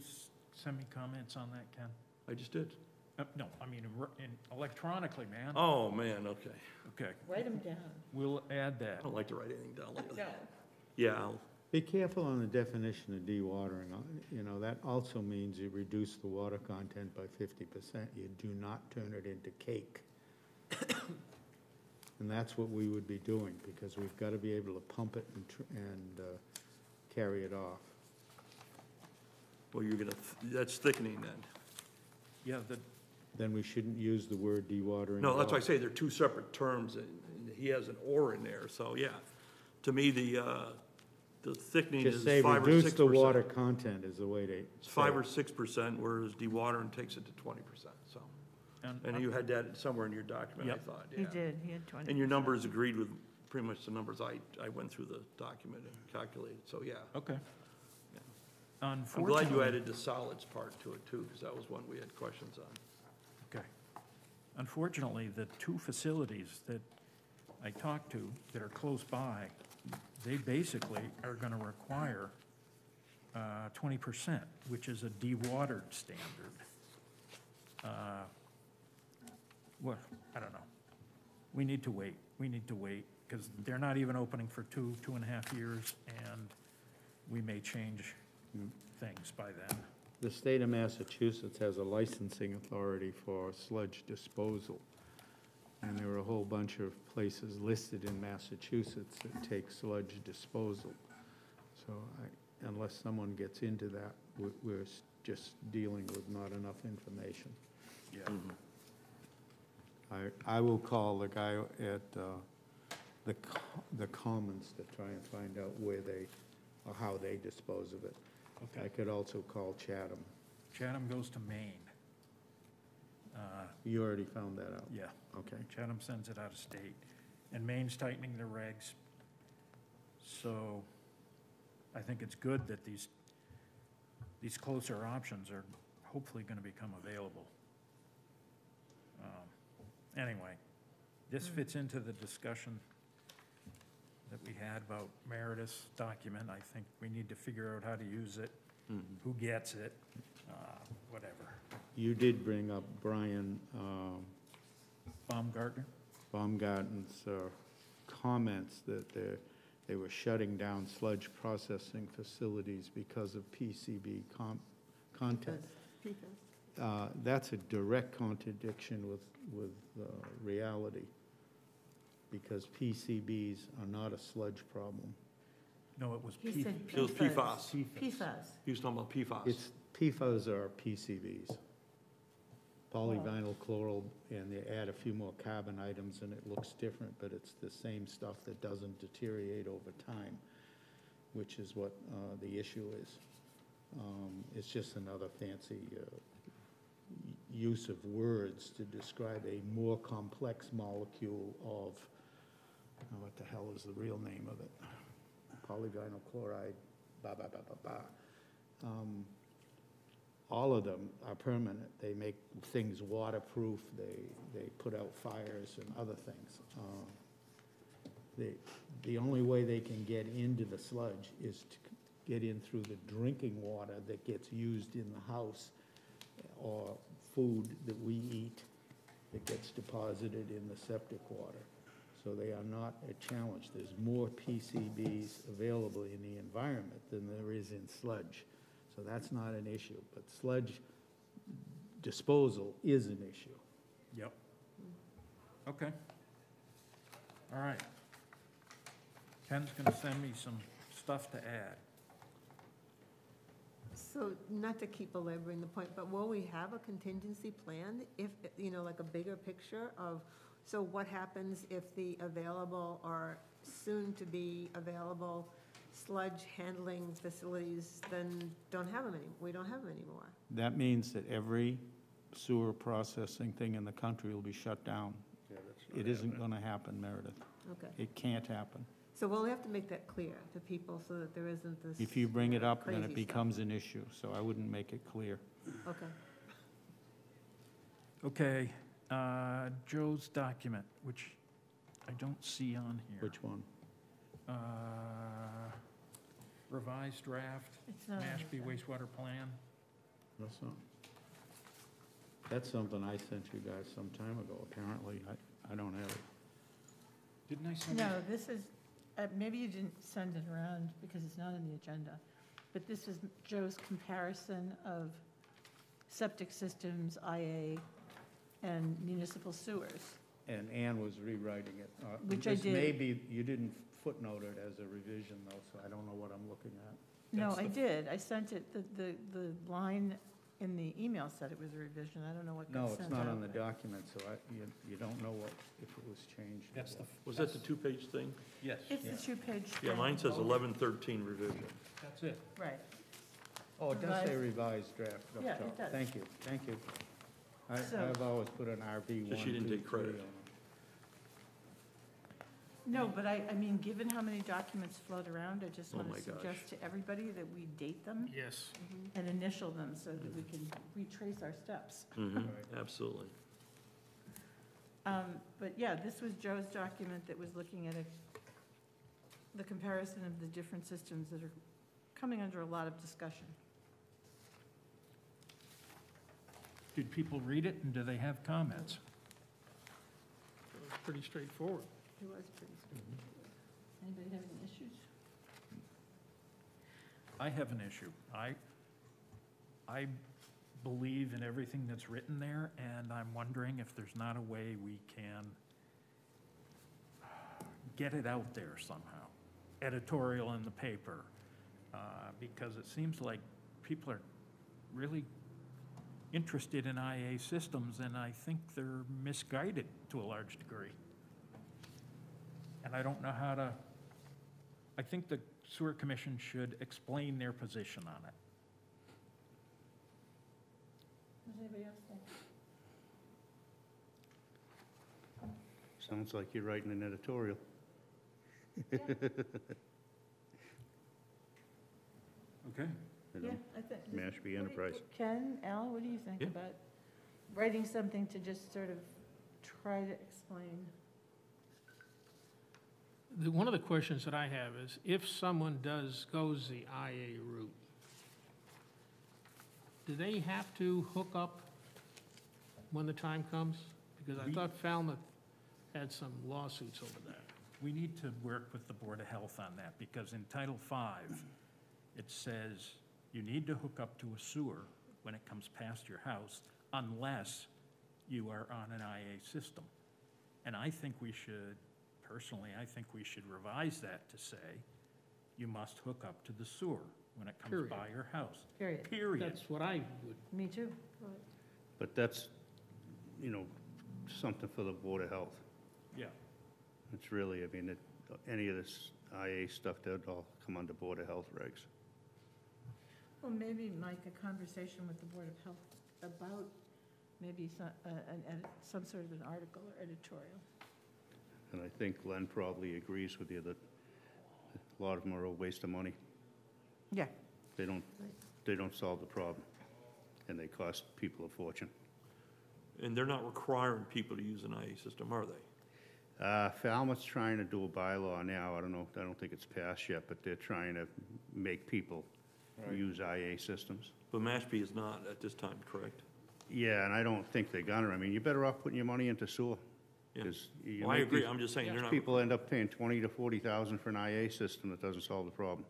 S1: send me comments on that, Ken?
S7: I just did.
S1: No, I mean, electronically, man.
S7: Oh, man, okay.
S1: Okay,
S2: Write them down.
S1: we'll add
S7: I
S1: that.
S7: don't like to write anything down lately.
S2: No.
S7: Yeah, I'll-
S3: Be careful on the definition of dewatering. You know, that also means you reduce the water content by 50%. You do not turn it into cake. And that's what we would be doing, because we've got to be able to pump it and carry it off.
S7: well, you're gonna, that's thickening then.
S1: Yeah,
S3: Then we shouldn't use the word dewatering.
S7: No,
S3: at
S7: that's why I
S3: all.
S7: say they're two separate terms, and he has an or in there, so yeah. To me, the thickening is
S3: Just say
S7: 5 or 6%.
S3: reduce the water content is the way to.
S7: It's 5 or 6%, whereas dewatering takes it to 20%, so. And you had that somewhere in your document, I
S1: Yep.
S7: thought,
S8: He
S7: yeah.
S8: did, he had 20.
S7: And your numbers agreed with pretty much the numbers I went through the document and calculated, so yeah.
S1: okay.
S7: Yeah.
S1: Unfortunately.
S7: I'm glad you added the solids part to it too, because that was one we had questions on.
S1: Okay. Unfortunately, the two facilities that I talked to that are close by, they basically are gonna require 20%, which is a dewatered standard. Well, I don't know. We need to wait, because they're not even opening for 2.5 years, and we may change things by then.
S3: The state of Massachusetts has a licensing authority for sludge disposal. And there are a whole bunch of places listed in Massachusetts that take sludge disposal. So unless someone gets into that, we're just dealing with not enough information.
S1: Yeah.
S3: I will call the guy at the Commons to try and find out where they, or how they dispose of it. I
S1: Okay.
S3: could also call Chatham.
S1: Chatham goes to Maine.
S3: You already found that out?
S1: Yeah.
S3: Okay.
S1: Chatham sends it out of state, and Maine's tightening their regs. So I think it's good that these closer options are hopefully gonna become available. Anyway, this fits into the discussion that we had about Meredith's document. I think we need to figure out how to use it, who gets it, whatever.
S3: You did bring up Brian
S1: Baumgartner?
S3: Baumgarten's comments that they were shutting down sludge processing facilities because of PCB content. That's a direct contradiction with reality, because PCBs are not a sludge problem.
S1: No, it was
S2: He said
S7: It was PFAS.
S2: PFAS.
S7: He was talking about PFAS.
S3: It's, PFAS are PCBs. Polyvinyl chloral, and they add a few more carbon items and it looks different, but it's the same stuff that doesn't deteriorate over time, which is what the issue is. It's just another fancy use of words to describe a more complex molecule of, what the hell is the real name of it? Polyvinyl chloride, blah, blah, blah, blah, blah. All of them are permanent. They make things waterproof. They put out fires and other things. The only way they can get into the sludge is to get in through the drinking water that gets used in the house, or food that we eat that gets deposited in the septic water. So they are not a challenge. There's more PCBs available in the environment than there is in sludge. So that's not an issue, but sludge disposal is an issue.
S1: Yep. Okay. All right. Ken's gonna send me some stuff to add.
S5: So, not to keep belaboring the point, but will we have a contingency plan if, you know, like a bigger picture of, so what happens if the available or soon-to-be available sludge handling facilities then don't have them we don't have them anymore?
S3: That means that every sewer processing thing in the country will be shut down.
S6: Yeah, that's not
S3: It isn't
S6: happening.
S3: gonna happen, Meredith.
S5: Okay,
S3: It can't happen.
S5: so we'll have to make that clear to people so that there isn't this.
S3: If you bring it up, then
S5: crazy
S3: it
S5: stuff.
S3: becomes an issue, so I wouldn't make it clear.
S5: Okay.
S1: Okay, Joe's document, which I don't see on here.
S3: Which one?
S1: Revised draft,
S8: It's not on
S1: Mashpee
S8: the agenda.
S1: wastewater plan.
S3: That's something I sent you guys some time ago, apparently. I don't have it.
S1: Didn't I send
S8: No,
S1: it?
S8: this is, maybe you didn't send it around because it's not on the agenda, but this is Joe's comparison of septic systems, IA, and municipal sewers.
S3: And Ann was rewriting it.
S8: Which I
S3: this
S8: did.
S3: may be, you didn't footnote it as a revision, though, so I don't know what I'm looking at.
S8: No,
S1: That's
S8: I
S1: the-
S8: did. I sent it, the line in the email said it was a revision. I don't know what got
S3: No,
S8: sent
S3: it's not
S8: out.
S3: on the document, so you don't know if it was changed. or
S1: That's the,
S3: what.
S7: Was that the two-page thing?
S1: yes,
S8: It's the two-page thing.
S7: Yeah, mine says 1113 revision.
S1: that's it.
S8: Right.
S3: Oh, it does say
S8: Revised.
S3: revised draft up
S8: Yeah, it
S3: top.
S8: does.
S3: Thank you, thank you.
S8: So-
S3: I've always put an RB 1,
S7: So she didn't
S3: 2,
S7: take credit.
S3: 3 on it.
S8: No, but I mean, given how many documents float around, I just
S7: Oh
S8: want
S7: my
S8: to
S7: gosh.
S8: suggest to everybody that we date them
S4: Yes.
S8: and initial them so that we can retrace our steps.
S7: Mhm, Absolutely.
S8: But yeah, this was Joe's document that was looking at the comparison of the different systems that are coming under a lot of discussion.
S1: Did people read it, and do they have comments?
S4: It was pretty straightforward.
S8: It was pretty straightforward. Anybody have any issues?
S1: I have an issue. I believe in everything that's written there, and I'm wondering if there's not a way we can get it out there somehow, editorial in the paper, because it seems like people are really interested in IA systems, and I think they're misguided to a large degree. And I don't know how to, I think the Sewer Commission should explain their position on it.
S8: Does anybody else think?
S6: Sounds like you're writing an editorial.
S1: Okay.
S6: You
S8: Yeah,
S6: know,
S8: I think.
S6: Mashpee Enterprise.
S8: Ken, Al, what do you think
S1: Yeah.
S8: about writing something to just sort of try to explain?
S4: One of the questions that I have is, if someone goes the IA route, do they have to hook up when the time comes? Because I
S1: We-
S4: thought Falmouth had some lawsuits over that.
S1: We need to work with the Board of Health on that, because in Title V, it says you need to hook up to a sewer when it comes past your house unless you are on an IA system. And I think we should, personally, I think we should revise that to say you must hook up to the sewer when it comes
S4: Period.
S1: by your house.
S2: Period.
S1: Period.
S4: That's what I would,
S2: Me too.
S6: But that's, something for the Board of Health.
S1: Yeah.
S6: It's really, any of this IA stuff, that'd all come under Board of Health regs.
S8: Well, maybe, Mike, a conversation with the Board of Health about maybe some sort of an article or editorial.
S6: And I think Len probably agrees with you that a lot of them are a waste of money.
S5: Yeah.
S6: They don't solve the problem, and they cost people a fortune.
S7: And they're not requiring people to use an IA system, are they?
S6: Falmouth's trying to do a bylaw now. I don't think it's passed yet, but they're trying to make people use IA systems.
S7: But Mashpee is not at this time, correct?
S6: Yeah, and I don't think they're gonna. You're better off putting your money into sewer.
S7: Yeah.
S6: 'Cause you
S7: Well, I
S6: make
S7: agree,
S6: these-
S7: I'm just saying, they're not.
S6: People end up paying 20 to 40,000 for an IA system that doesn't solve the problem.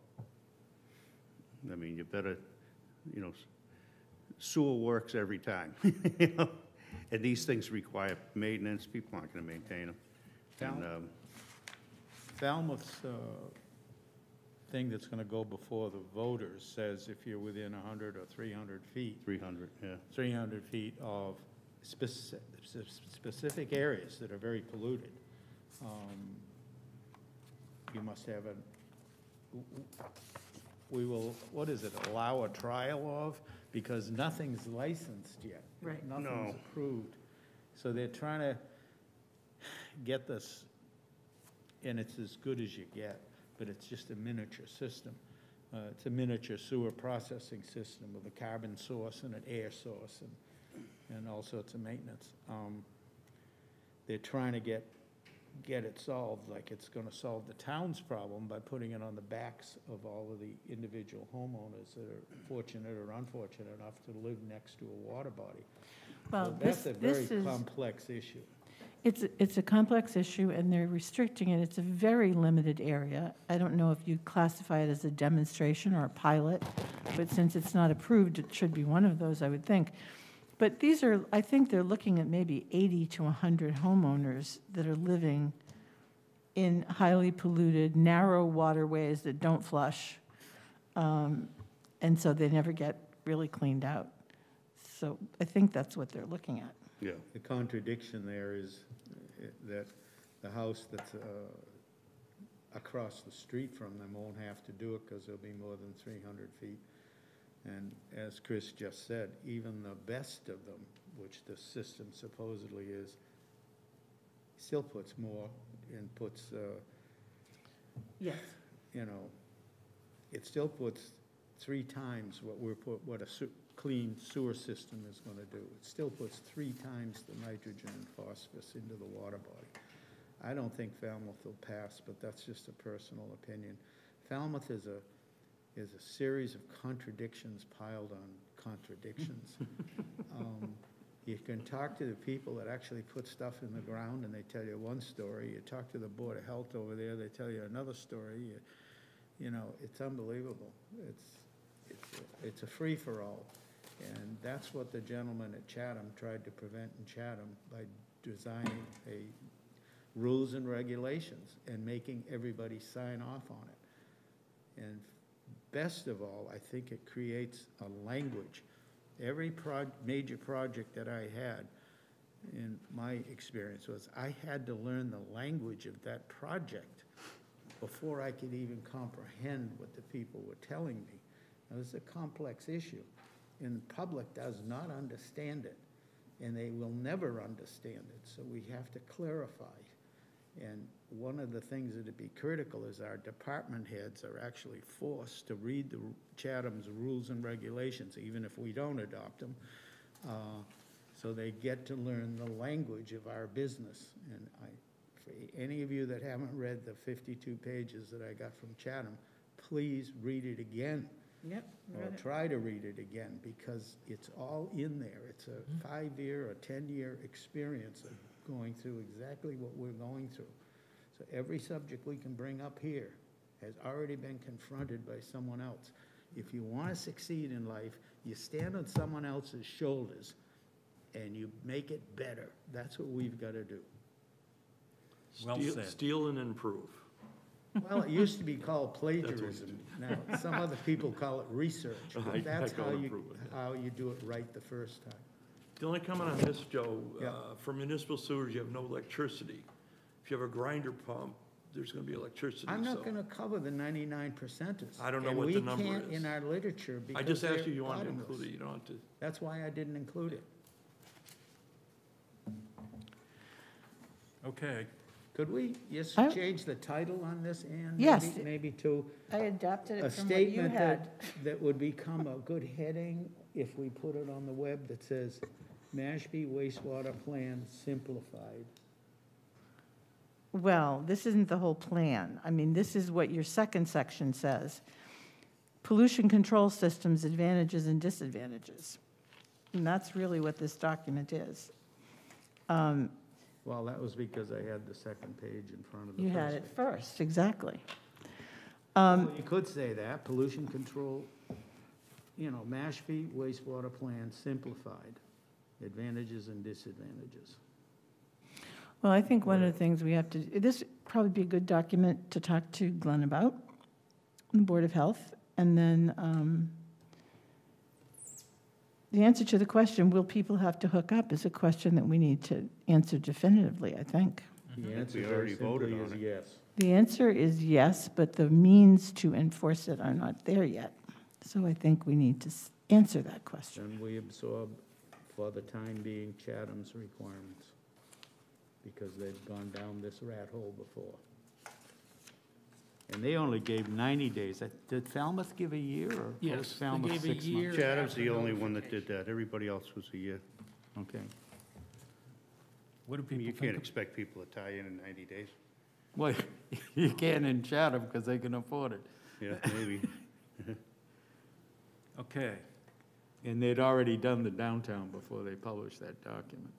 S6: You better, sewer works every time, And these things require maintenance, people aren't gonna maintain them. And,
S3: Falmouth's thing that's going to go before the voters says if you're within 100 or 300 feet,
S6: 300, yeah.
S3: 300 feet of specific areas that are very polluted, you must have we will, what is it, allow a trial of? Because nothing's licensed yet.
S2: Right.
S3: Nothing's
S6: No.
S3: approved. So they're trying to get this, and it's as good as you get, but it's just a miniature system. It's a miniature sewer processing system with a carbon source and an air source and all sorts of maintenance. They're trying to get it solved like it's gonna solve the town's problem by putting it on the backs of all of the individual homeowners that are fortunate or unfortunate enough to live next to a water body.
S8: Well,
S3: So that's a
S8: this
S3: very
S8: is,
S3: complex issue.
S8: it's a complex issue, and they're restricting it. It's a very limited area. I don't know if you classify it as a demonstration or a pilot, but since it's not approved, it should be one of those, I would think. But these are, I think they're looking at maybe 80 to 100 homeowners that are living in highly polluted, narrow waterways that don't flush, and so they never get really cleaned out. So I think that's what they're looking at.
S6: Yeah.
S3: The contradiction there is that the house that's across the street from them won't have to do it because they'll be more than 300 feet. And as Chris just said, even the best of them, which the system supposedly is, still puts more and puts,
S8: Yes.
S3: it still puts 3 times what a clean sewer system is going to do. It still puts 3 times the nitrogen and phosphorus into the water body. I don't think Falmouth will pass, but that's just a personal opinion. Falmouth is a series of contradictions piled on contradictions. You can talk to the people that actually put stuff in the ground and they tell you one story. You talk to the Board of Health over there, they tell you another story. It's unbelievable. It's a free-for-all. And that's what the gentleman at Chatham tried to prevent in Chatham by designing rules and regulations and making everybody sign off on it. And best of all, I think it creates a language. Every major project that I had, in my experience, was I had to learn the language of that project before I could even comprehend what the people were telling me. Now, this is a complex issue, and the public does not understand it, and they will never understand it, so we have to clarify. And one of the things that would be critical is our department heads are actually forced to read the Chatham's rules and regulations, even if we don't adopt them, so they get to learn the language of our business. And for any of you that haven't read the 52 pages that I got from Chatham, please read it again,
S2: Yep.
S3: or try to read it again, because it's all in there. It's a 5-year or 10-year experience of going through exactly what we're going through. So every subject we can bring up here has already been confronted by someone else. If you want to succeed in life, you stand on someone else's shoulders and you make it better. That's what we've got to do.
S1: Well said.
S7: Steal and improve.
S3: Well, it used to be called plagiarism. Now, some other people call it research.
S7: I
S3: But that's
S7: call
S3: how
S7: it
S3: you,
S7: improvement, yeah.
S3: how you do it right the first time.
S7: The only comment on this, Joe,
S3: Yeah.
S7: for municipal sewers, you have no electricity. If you have a grinder pump, there's gonna be electricity,
S3: I'm
S7: so.
S3: not gonna cover the 99%ers.
S7: I don't know what the number
S3: And we can't
S7: is.
S3: in our literature
S7: I
S3: because
S7: just asked
S3: they're
S7: you, you wanted to
S3: bottomless.
S7: include it, you don't have to.
S3: That's why I didn't include it.
S1: Okay,
S3: Could we just
S8: I-
S3: change the title on this, Ann?
S8: Yes.
S3: Maybe to
S8: I adapted
S3: a
S8: it from what you
S3: statement
S8: had.
S3: that would become a good heading if we put it on the web that says, Mashpee wastewater plan simplified.
S8: Well, this isn't the whole plan. I mean, this is what your second section says. Pollution control systems, advantages and disadvantages. And that's really what this document is.
S3: Well, that was because I had the second page in front of the
S8: You
S3: first
S8: had it
S3: page.
S8: first, exactly.
S3: Well, you could say that, pollution control, Mashpee wastewater plan simplified, advantages and disadvantages.
S8: Well, I think one of the things we have to, this would probably be a good document to talk to Glenn about, the Board of Health, and then the answer to the question, will people have to hook up, is a question that we need to answer definitively, I think.
S3: The
S6: we
S3: answer
S6: already
S3: very
S6: voted
S3: simply
S6: on
S3: is
S6: it.
S3: yes.
S8: The answer is yes, but the means to enforce it are not there yet. So I think we need to answer that question.
S3: And we absorb, for the time being, Chatham's requirements, because they've gone down this rat hole before. And they only gave 90 days. Did Falmouth give a year, or
S4: Yes,
S3: was
S4: they
S3: Falmouth
S4: gave a
S3: 6
S4: year.
S3: months?
S6: Chatham's the only one that did that. Everybody else was a year.
S3: Okay.
S1: what do
S6: I mean,
S1: people
S6: you
S1: think?
S6: can't expect people to tie in 90 days.
S3: Well, you can in Chatham, because they can afford it.
S6: Yeah, maybe.
S1: Okay,
S3: And they'd already done the downtown before they published that document.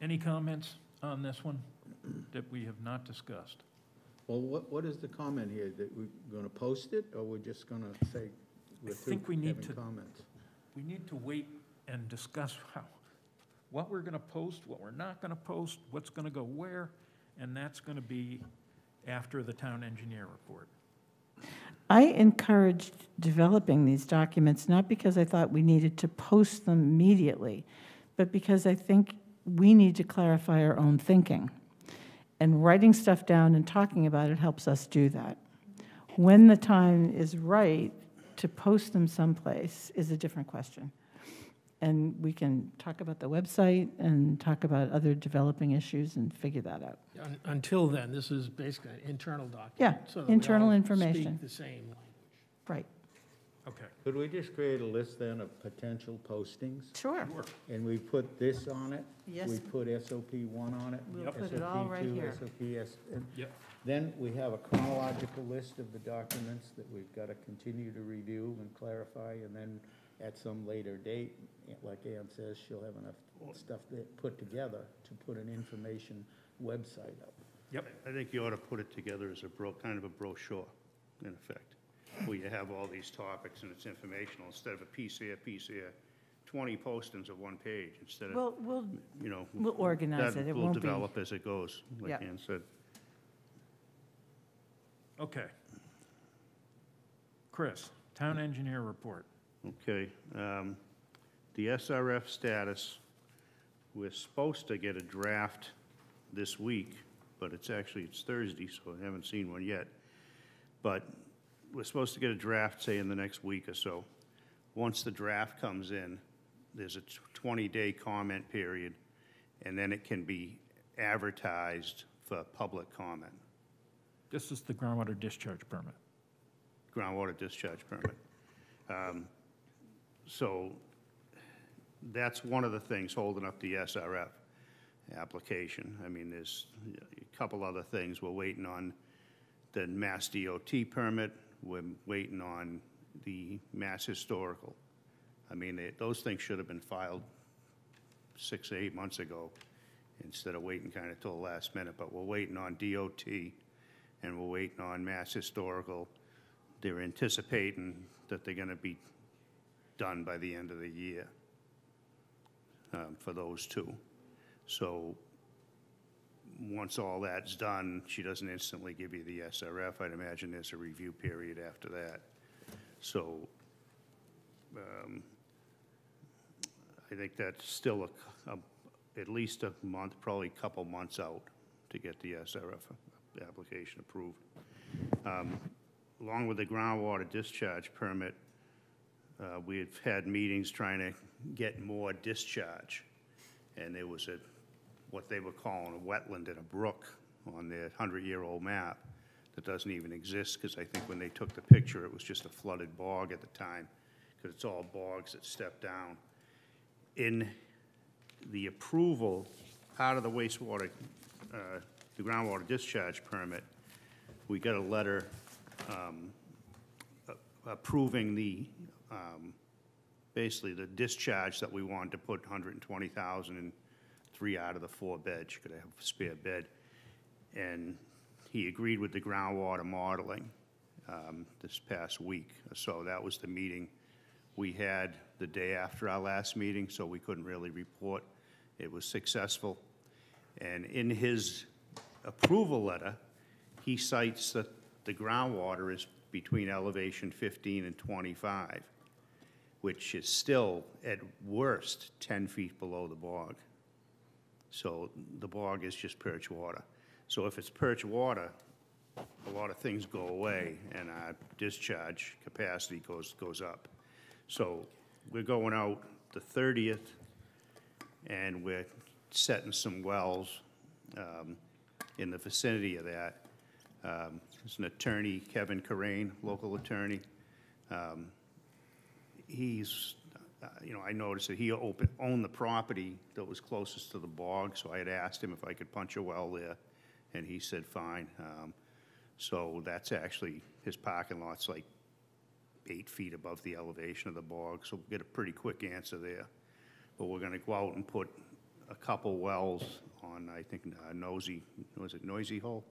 S1: any comments on this one that we have not discussed?
S3: Well, what is the comment here? That we're going to post it, or we're just going to say we're through
S1: think we need
S3: having
S1: to-
S3: comments?
S1: We need to wait and discuss what we're going to post, what we're not going to post, what's going to go where, and that's going to be after the town engineer report.
S8: I encouraged developing these documents, not because I thought we needed to post them immediately, but because I think we need to clarify our own thinking. And writing stuff down and talking about it helps us do that. When the time is right to post them someplace is a different question. And we can talk about the website and talk about other developing issues and figure that out.
S4: Until then, this is basically an internal document.
S8: Yeah,
S4: so that we
S8: internal
S4: all
S8: information.
S4: Speak the same language.
S8: Right.
S1: Okay.
S3: Could we just create a list then of potential postings?
S8: Sure.
S3: And we put this on it?
S8: Yes.
S3: We put SOP 1 on it?
S8: We'll
S1: Yep.
S8: put it all right
S3: SOP 2,
S8: here.
S3: SOPs, and
S1: Yep.
S3: then we have a chronological list of the documents that we've got to continue to review and clarify, and then at some later date, like Ann says, she'll have enough stuff put together to put an information website up.
S6: I think you ought to put it together as kind of a brochure, in effect, where you have all these topics and it's informational, instead of a piece here, 20 postings of 1 page, instead of,
S8: We'll
S6: you know.
S8: we'll organize it. It
S6: That will
S8: won't be.
S6: develop as it goes, like
S8: Yeah.
S6: Ann said.
S1: Okay. Chris, town engineer report.
S6: Okay, the SRF status, we're supposed to get a draft this week, but it's Thursday, so I haven't seen one yet. But we're supposed to get a draft, say, in the next week or so. Once the draft comes in, there's a 20-day comment period, and then it can be advertised for public comment,
S1: This is the groundwater discharge permit.
S6: groundwater discharge permit. So that's one of the things holding up the SRF application. I mean, there's a couple other things we're waiting on the Mass DOT permit, we're waiting on the Mass Historical. I mean, those things should have been filed 6 or 8 months ago instead of waiting kind of till the last minute, but we're waiting on DOT and we're waiting on Mass Historical. They're anticipating that they're gonna be done by the end of the year for those two. So once all that's done, she doesn't instantly give you the SRF. I'd imagine there's a review period after that. So I think that's still at least a month, probably a couple months out to get the SRF application approved. Along with the groundwater discharge permit, we've had meetings trying to get more discharge. And there was what they were calling a wetland and a brook on their 100-year-old map that doesn't even exist, because I think when they took the picture, it was just a flooded bog at the time, because it's all bogs that step down. In the approval, part of the wastewater, the groundwater discharge permit, we got a letter approving the, basically the discharge that we wanted to put 120,000 in 3 out of the 4 beds. You could have a spare bed. And he agreed with the groundwater modeling this past week. So that was the meeting we had the day after our last meeting, so we couldn't really report. It was successful. And in his approval letter, he cites that the groundwater is between elevation 15 and 25, which is still, at worst, 10 feet below the bog. So the bog is just perch water. So if it's perch water, a lot of things go away and our discharge capacity goes up. So we're going out the 30th and we're setting some wells in the vicinity of that. There's an attorney, Kevin Corain, local attorney. He's, I noticed that he owned the property that was closest to the bog, so I had asked him if I could punch a well there, and he said fine. So that's actually, his parking lot's like 8 feet above the elevation of the bog, so we'll get a pretty quick answer there. But we're gonna go out and put a couple wells on, I think, Noisy Hole?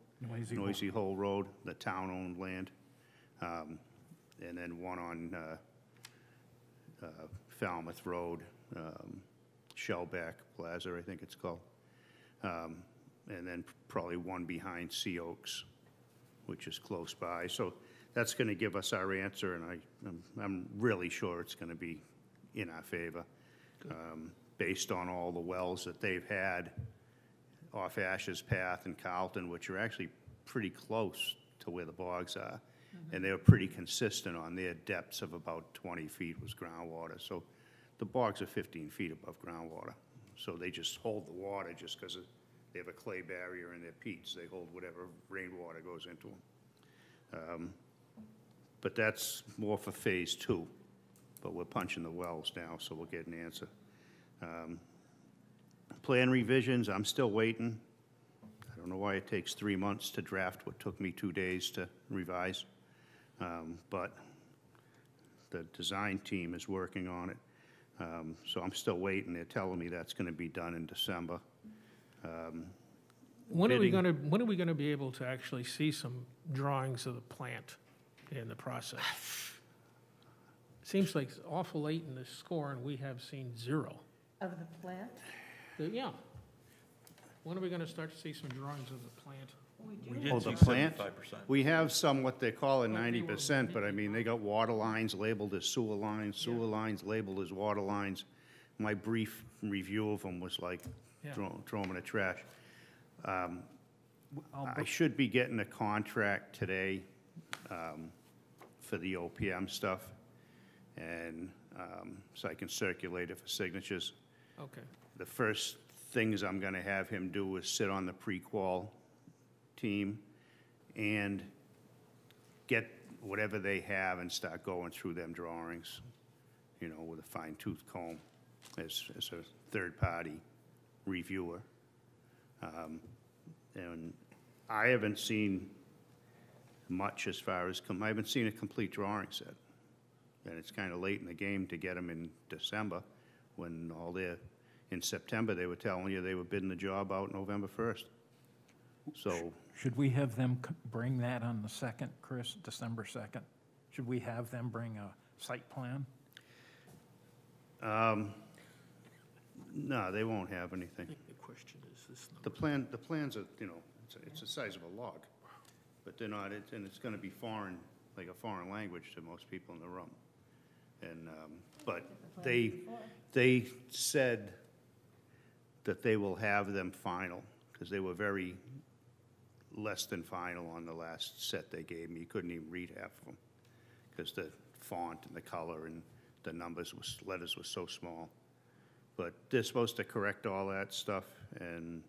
S6: Noisy Hole Road, the town-owned land. And then one on Falmouth Road, Shellback Plaza, I think it's called. And then probably one behind Sea Oaks, which is close by. So that's going to give us our answer, and I'm really sure it's going to be in our favor, based on all the wells that they've had off Ash's Path and Carlton, which are actually pretty close to where the bogs are. And they were pretty consistent on their depths of about 20 feet was groundwater. So the bogs are 15 feet above groundwater. So they just hold the water just because they have a clay barrier in their peats. They hold whatever rainwater goes into them. But that's more for phase 2. But we're punching the wells now, so we'll get an answer. Plan revisions, I'm still waiting. I don't know why it takes 3 months to draft what took me 2 days to revise. But the design team is working on it. So I'm still waiting. They're telling me that's going to be done in December.
S4: When are we gonna be able to actually see some drawings of the plant in the process? Seems like it's awful late in the score, and we have seen 0.
S2: Of the plant?
S4: Yeah. When are we gonna start to see some drawings of the plant?
S7: We did
S6: Oh,
S7: see
S6: the plant?
S7: 75%.
S6: We have some, what they call it, 90%, but I mean, they got water lines labeled as sewer lines labeled as water lines. My brief review of them was like,
S4: Yeah.
S6: throw them in the trash. I should be getting a contract today for the OPM stuff, and so I can circulate it for signatures.
S4: Okay.
S6: The first things I'm gonna have him do is sit on the pre-qual team and get whatever they have and start going through them drawings, with a fine-tooth comb as a third-party reviewer. And I haven't seen much as far as, I haven't seen a complete drawing set. And it's kind of late in the game to get them in December, when in September, they were telling you they were bidding the job out November 1st. So,
S1: Should we have them bring that on the 2nd, Chris, December 2nd? Should we have them bring a site plan?
S6: no, they won't have anything.
S4: The question is this
S6: The plans are, it's the size of a log, but they're not, and it's gonna be foreign, like a foreign language to most people in the room. And, but they said that they will have them final, because they were very less than final on the last set they gave me. You couldn't even read half of them, because the font and the color and the letters were so small. But they're supposed to correct all that stuff, and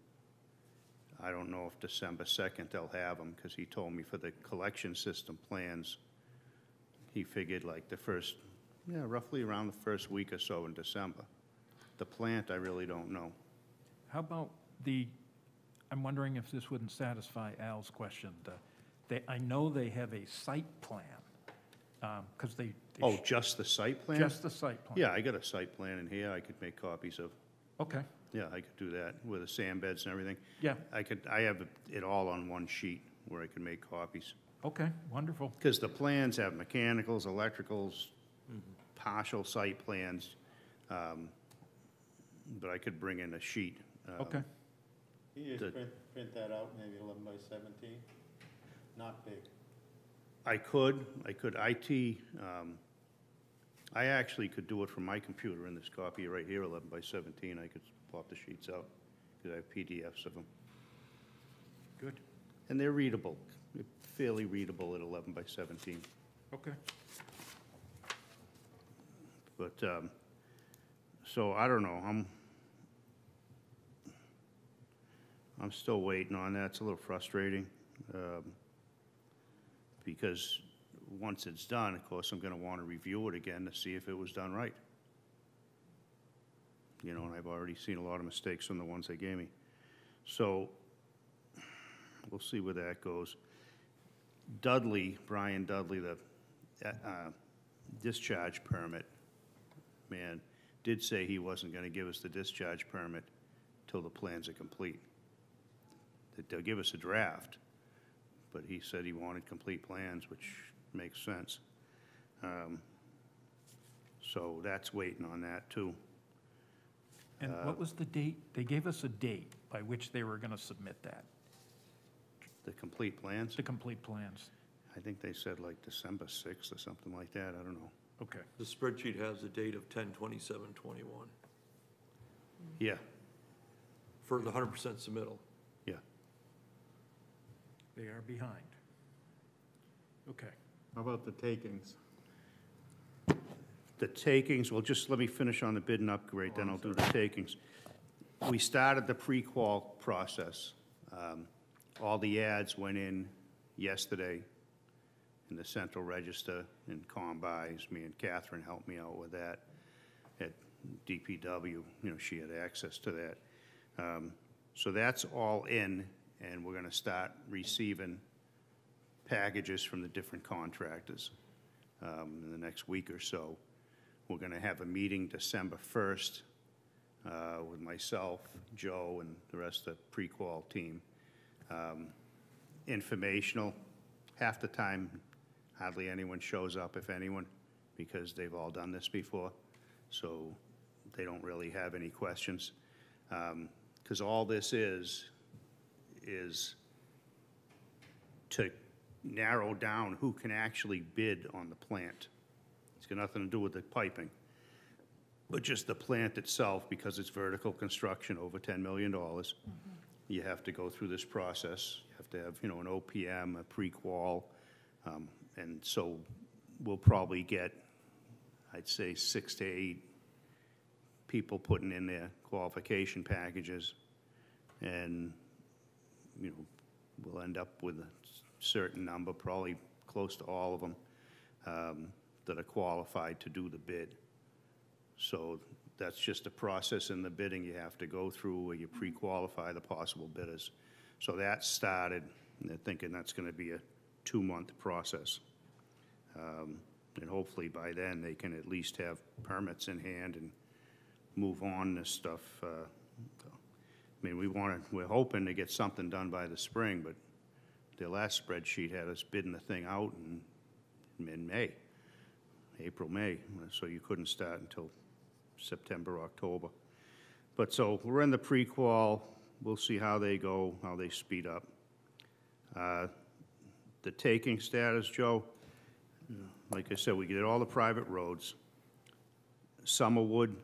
S6: I don't know if December 2nd they'll have them, because he told me for the collection system plans, he figured like roughly around the first week or so in December. The plant, I really don't know.
S1: How about I'm wondering if this wouldn't satisfy Al's question. I know they have a site plan, because they.
S6: Oh, just the site plan?
S1: Just the site plan?
S6: Yeah, I got a site plan in here I could make copies of.
S1: Okay,
S6: Yeah, I could do that with the sand beds and everything.
S1: yeah,
S6: I have it all on one sheet where I can make copies.
S1: okay, wonderful.
S6: Because the plans have mechanicals, electricals, partial site plans, but I could bring in a sheet.
S1: Okay,
S3: You just print that out, maybe 11 by 17, not big.
S6: I could, IT, I actually could do it from my computer in this copy right here, 11 by 17. I could pop the sheets out, because I have PDFs of them.
S1: good,
S6: And they're readable, fairly readable at 11 by 17.
S1: okay.
S6: But, so I don't know, I'm still waiting on that. It's a little frustrating, because once it's done, of course, I'm gonna wanna review it again to see if it was done right. And I've already seen a lot of mistakes from the ones they gave me. So, we'll see where that goes. Brian Dudley, the discharge permit man, did say he wasn't gonna give us the discharge permit till the plans are complete. That they'll give us a draft, but he said he wanted complete plans, which makes sense. So that's waiting on that, too.
S1: And what was the date? They gave us a date by which they were going to submit that,
S6: The complete plans,
S1: the complete plans.
S6: I think they said like December 6th or something like that, I don't know.
S1: Okay,
S7: The spreadsheet has the date of 10/27/21
S6: Yeah,
S7: for the 100% submittal.
S6: yeah.
S1: they are behind. Okay,
S3: How about the takings?
S6: The takings, well, just let me finish on the bid and upgrade, then I'll do the takings. We started the pre-qual process. All the ads went in yesterday in the Central Register and Combis. Me and Catherine helped me out with that at DPW. She had access to that. So that's all in, and we're gonna start receiving packages from the different contractors in the next week or so. We're gonna have a meeting December 1st with myself, Joe, and the rest of the pre-qual team. Informational. Half the time, hardly anyone shows up, if anyone, because they've all done this before, so they don't really have any questions. Because all this is to narrow down who can actually bid on the plant. It's got nothing to do with the piping, but just the plant itself, because it's vertical construction over $10 million. You have to go through this process. You have to have, an OPM, a pre-qual, and so we'll probably get, I'd say, 6 to 8 people putting in their qualification packages, and, we'll end up with a certain number, probably close to all of them, that are qualified to do the bid. So that's just a process in the bidding you have to go through where you pre-qualify the possible bidders. So that started, and they're thinking that's going to be a 2-month process. And hopefully by then, they can at least have permits in hand and move on this stuff. I mean, we're hoping to get something done by the spring, but their last spreadsheet had us bidding the thing out in May, April, May, so you couldn't start until September, October. But so we're in the pre-qual. We'll see how they go, how they speed up. The taking status, Joe, like I said, we did all the private roads. Summerwood,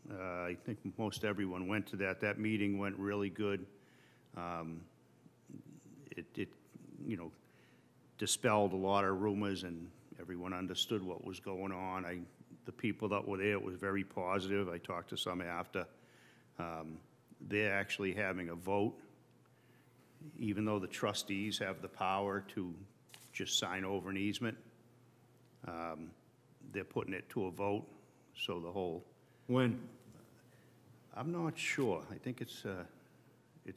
S6: I think most everyone went to that. That meeting went really good. It you know, dispelled a lot of rumors, and everyone understood what was going on. The people that were there, it was very positive. I talked to some after. They're actually having a vote, even though the trustees have the power to just sign over an easement. They're putting it to a vote, so the whole.
S3: When?
S6: I'm not sure. I think it's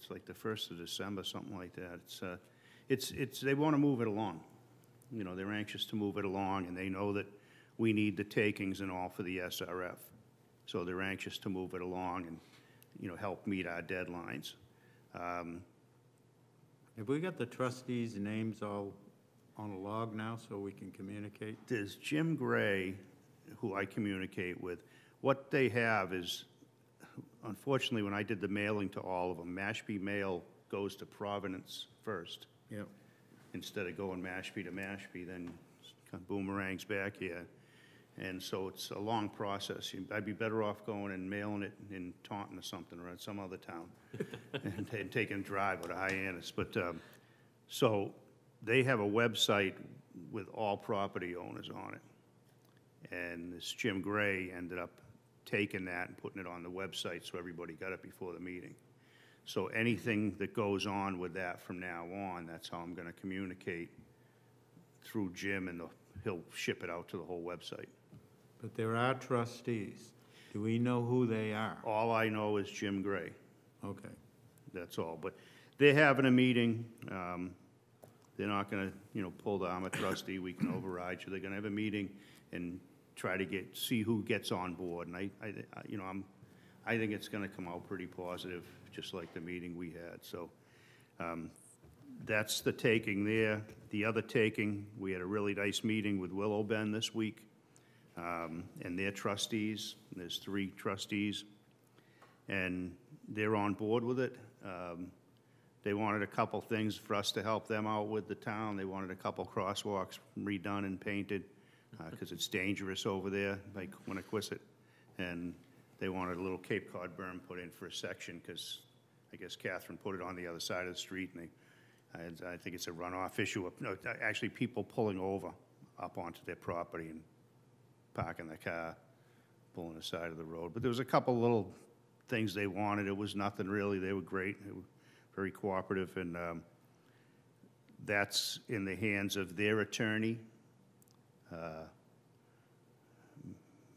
S6: like the 1st of December, something like that. They want to move it along. You know, they're anxious to move it along, and they know that we need the takings and all for the SRF. So they're anxious to move it along and, you know, help meet our deadlines.
S3: Have we got the trustees' names all on a log now so we can communicate?
S6: There's Jim Gray, who I communicate with. What they have is, unfortunately, when I did the mailing to all of them, Mashpee mail goes to Providence first.
S3: Yep.
S6: Instead of going Mashpee to Mashpee, then kind of boomerangs back here. And so it's a long process. I'd be better off going and mailing it in Taunton or something, or in some other town, and taking a drive or to Hyannis. But, so they have a website with all property owners on it. And this Jim Gray ended up taking that and putting it on the website, so everybody got it before the meeting. So anything that goes on with that from now on, that's how I'm going to communicate through Jim, and he'll ship it out to the whole website.
S3: But there are trustees. Do we know who they are?
S6: All I know is Jim Gray.
S3: Okay.
S6: That's all. But they're having a meeting. They're not going to, you know, pull the, I'm a trustee, we can override you. They're going to have a meeting and try to see who gets on board. And I think it's going to come out pretty positive, just like the meeting we had. So that's the taking there. The other taking, we had a really nice meeting with Willow Bend this week, and their trustees. There's 3 trustees, and they're on board with it. They wanted a couple things for us to help them out with the town. They wanted a couple crosswalks redone and painted, because it's dangerous over there, like Winnequisset. And they wanted a little Cape Cod berm put in for a section, because I guess Catherine put it on the other side of the street, and I think it's a runoff issue. No, actually, people pulling over up onto their property and parking their car, pulling the side of the road. But there was a couple little things they wanted. It was nothing really. They were great. They were very cooperative, and that's in the hands of their attorney,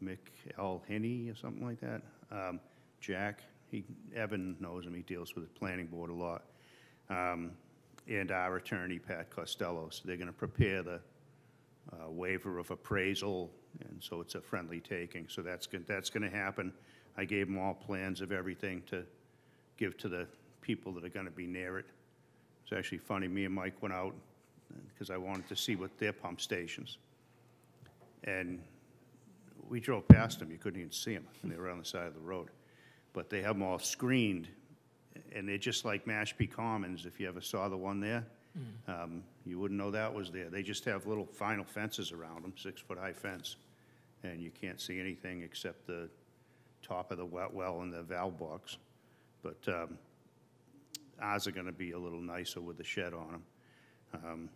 S6: Mick L. Hinney or something like that. Jack, Evan knows him. He deals with the planning board a lot. And our attorney, Pat Costello. So they're going to prepare the waiver of appraisal, and so it's a friendly taking. So that's going to happen. I gave them all plans of everything to give to the people that are going to be near it. It's actually funny, me and Mike went out because I wanted to see what their pump stations. And we drove past them. You couldn't even see them. They were on the side of the road. But they have them all screened, and they're just like Mashpee Commons, if you ever saw the one there. You wouldn't know that was there. They just have little vinyl fences around them, 6-foot-high fence, and you can't see anything except the top of the wet well and the valve box. But ours are going to be a little nicer with the shed on them.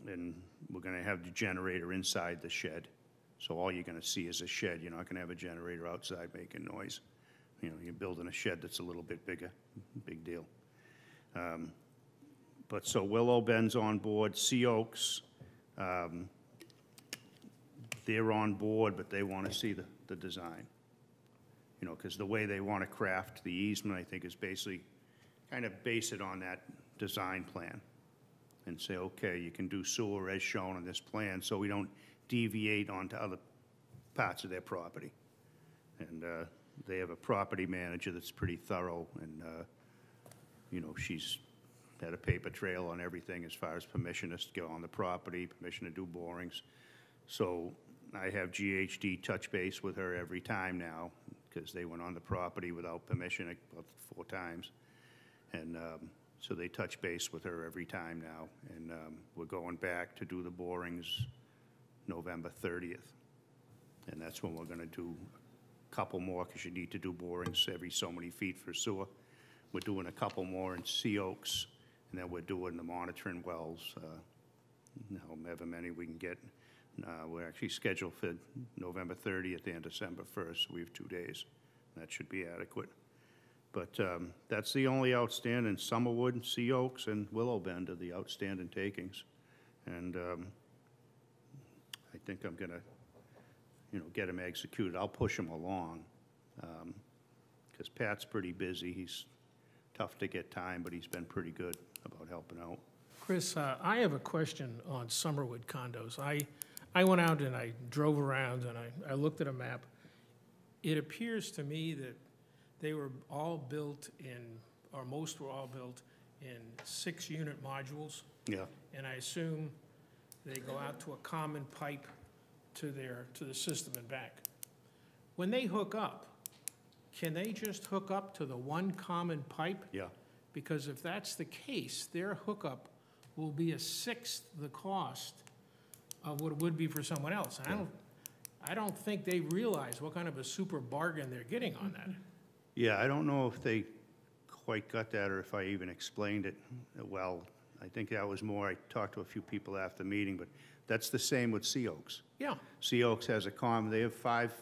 S6: And we're going to have the generator inside the shed. So all you're going to see is a shed. You're not going to have a generator outside making noise. You know, you're building a shed that's a little bit bigger. Big deal. But so Willow Bend's on board. Sea Oaks, they're on board, but they want to see the design. You know, because the way they want to craft the easement, I think, is basically kind of base it on that design plan. and say, okay, you can do sewer as shown on this plan, so we don't deviate onto other parts of their property. And they have a property manager that's pretty thorough, and, you know, she's had a paper trail on everything as far as permission to go on the property, permission to do borings. So I have GHD touch base with her every time now, because they went on the property without permission about 4 times. And so they touch base with her every time now. And we're going back to do the borings November 30th. And that's when we're going to do a couple more, because you need to do borings every so many feet for sewer. We're doing a couple more in Sea Oaks, and then we're doing the monitoring wells, however many we can get. We're actually scheduled for November 30th and December 1st, so we have 2 days. That should be adequate. But that's the only outstanding. Summerwood, Sea Oaks, and Willow Bend are the outstanding takings. And I think I'm gonna, you know, get them executed. I'll push them along, because Pat's pretty busy. He's tough to get time, but he's been pretty good about helping out.
S4: Chris, I have a question on Summerwood Condos. I went out and I drove around and I looked at a map. It appears to me that they were all built in, or most were all built in 6-unit modules.
S6: Yeah.
S4: And I assume they go out to a common pipe to the system and back. When they hook up, can they just hook up to the one common pipe?
S6: Yeah.
S4: Because if that's the case, their hookup will be 1/6 the cost of what it would be for someone else. And I don't think they realize what kind of a super bargain they're getting on that.
S6: Yeah, I don't know if they quite got that or if I even explained it well. I think that was more, I talked to a few people after the meeting, but that's the same with Sea Oaks.
S4: Yeah.
S6: Sea Oaks has a they have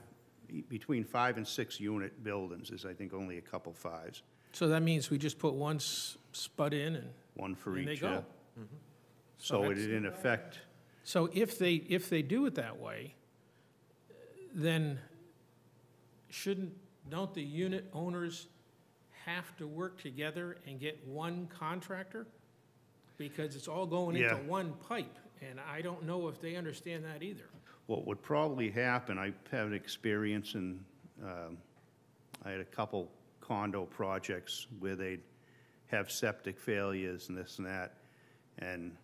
S6: between 5 and 6 unit buildings. There's, I think, only a couple 5s.
S4: So that means we just put one spud in and
S6: One for
S4: and
S6: each,
S4: they go.
S6: yeah. So it,
S4: that's-
S6: in effect,
S4: So if they do it that way, then don't the unit owners have to work together and get one contractor? Because it's all going into
S6: Yeah.
S4: one pipe, and I don't know if they understand that either.
S6: what would probably happen, I've had experience in, I had a couple condo projects where they'd have septic failures and this and that, and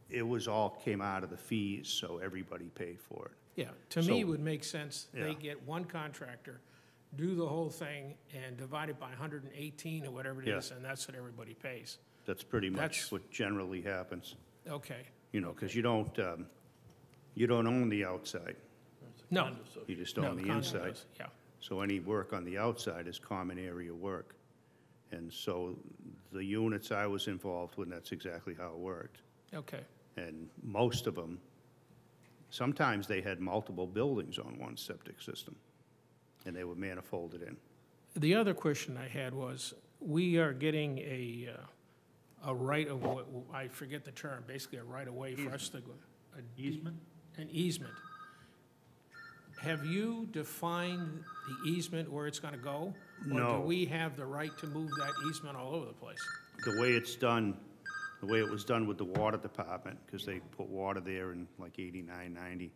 S6: it was all came out of the fees, so everybody paid for it.
S4: Yeah, to me, it
S6: So-
S4: would make sense, they
S6: Yeah.
S4: get one contractor, do the whole thing, and divide it by 118 or whatever it
S6: Yeah.
S4: is, and that's what everybody pays.
S6: That's pretty much
S4: That's-
S6: what generally happens,
S4: Okay.
S6: you know, because you don't own the outside,
S4: No.
S6: you just
S4: No,
S6: own the
S4: condo
S6: inside.
S4: does, yeah.
S6: So any work on the outside is common area work. And so the units I was involved with, that's exactly how it worked.
S4: Okay.
S6: And most of them, sometimes they had multiple buildings on one septic system, and they were manifolded in.
S4: The other question I had was, we are getting a right of, I forget the term, basically a right of way for us to go.
S1: Easement?
S4: An easement. Have you defined the easement where it's gonna go? Or
S6: No.
S4: do we have the right to move that easement all over the place?
S6: The way it's done, the way it was done with the water department, because they put water there in like 89, 90,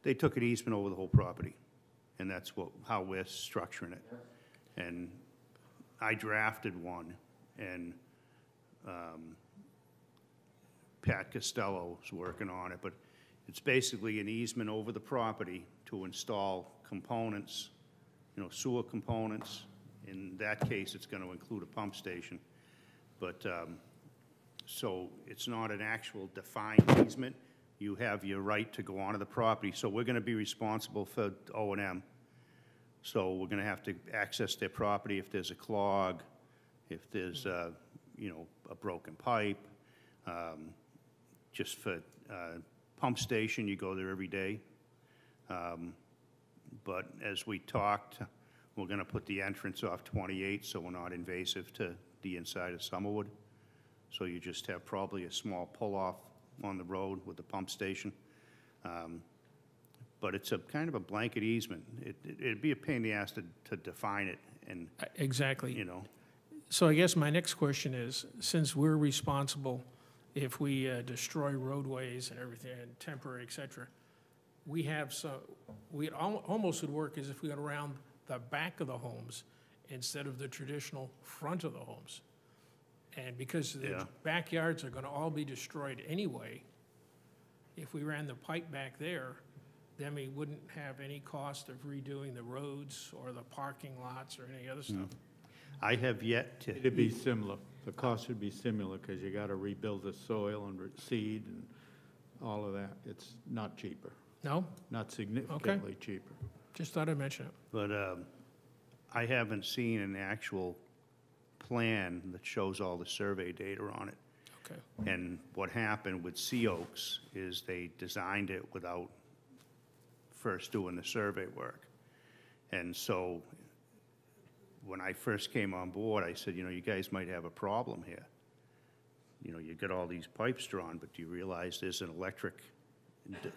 S6: they took an easement over the whole property, and that's how we're structuring it. And I drafted one, and Pat Costello's working on it, but it's basically an easement over the property to install components, you know, sewer components. In that case, it's going to include a pump station. But, so it's not an actual defined easement. You have your right to go onto the property. So we're going to be responsible for O&M. So we're going to have to access their property if there's a clog, if there's, you know, a broken pipe. Just for pump station, you go there every day. But as we talked, we're going to put the entrance off 28, so we're not invasive to the inside of Summerwood. So you just have probably a small pull-off on the road with the pump station. But it's a kind of a blanket easement. It'd be a pain in the ass to define it, and,
S4: Exactly.
S6: you know.
S4: So I guess my next question is, since we're responsible if we destroy roadways and everything, and temporary, et cetera, we have some, almost would work as if we went around the back of the homes instead of the traditional front of the homes. And because the
S6: Yeah.
S4: backyards are gonna all be destroyed anyway, if we ran the pipe back there, then we wouldn't have any cost of redoing the roads or the parking lots or any other stuff.
S6: I have yet to.
S3: It'd be similar. The cost would be similar because you got to rebuild the soil and seed and all of that. It's not cheaper,
S4: No?
S3: not significantly cheaper.
S4: Just thought I'd mention it.
S6: But I haven't seen an actual plan that shows all the survey data on it.
S4: Okay.
S6: And what happened with Sea Oaks is they designed it without first doing the survey work. And so when I first came on board, I said, you guys might have a problem here. You got all these pipes drawn, but do you realize there's an electric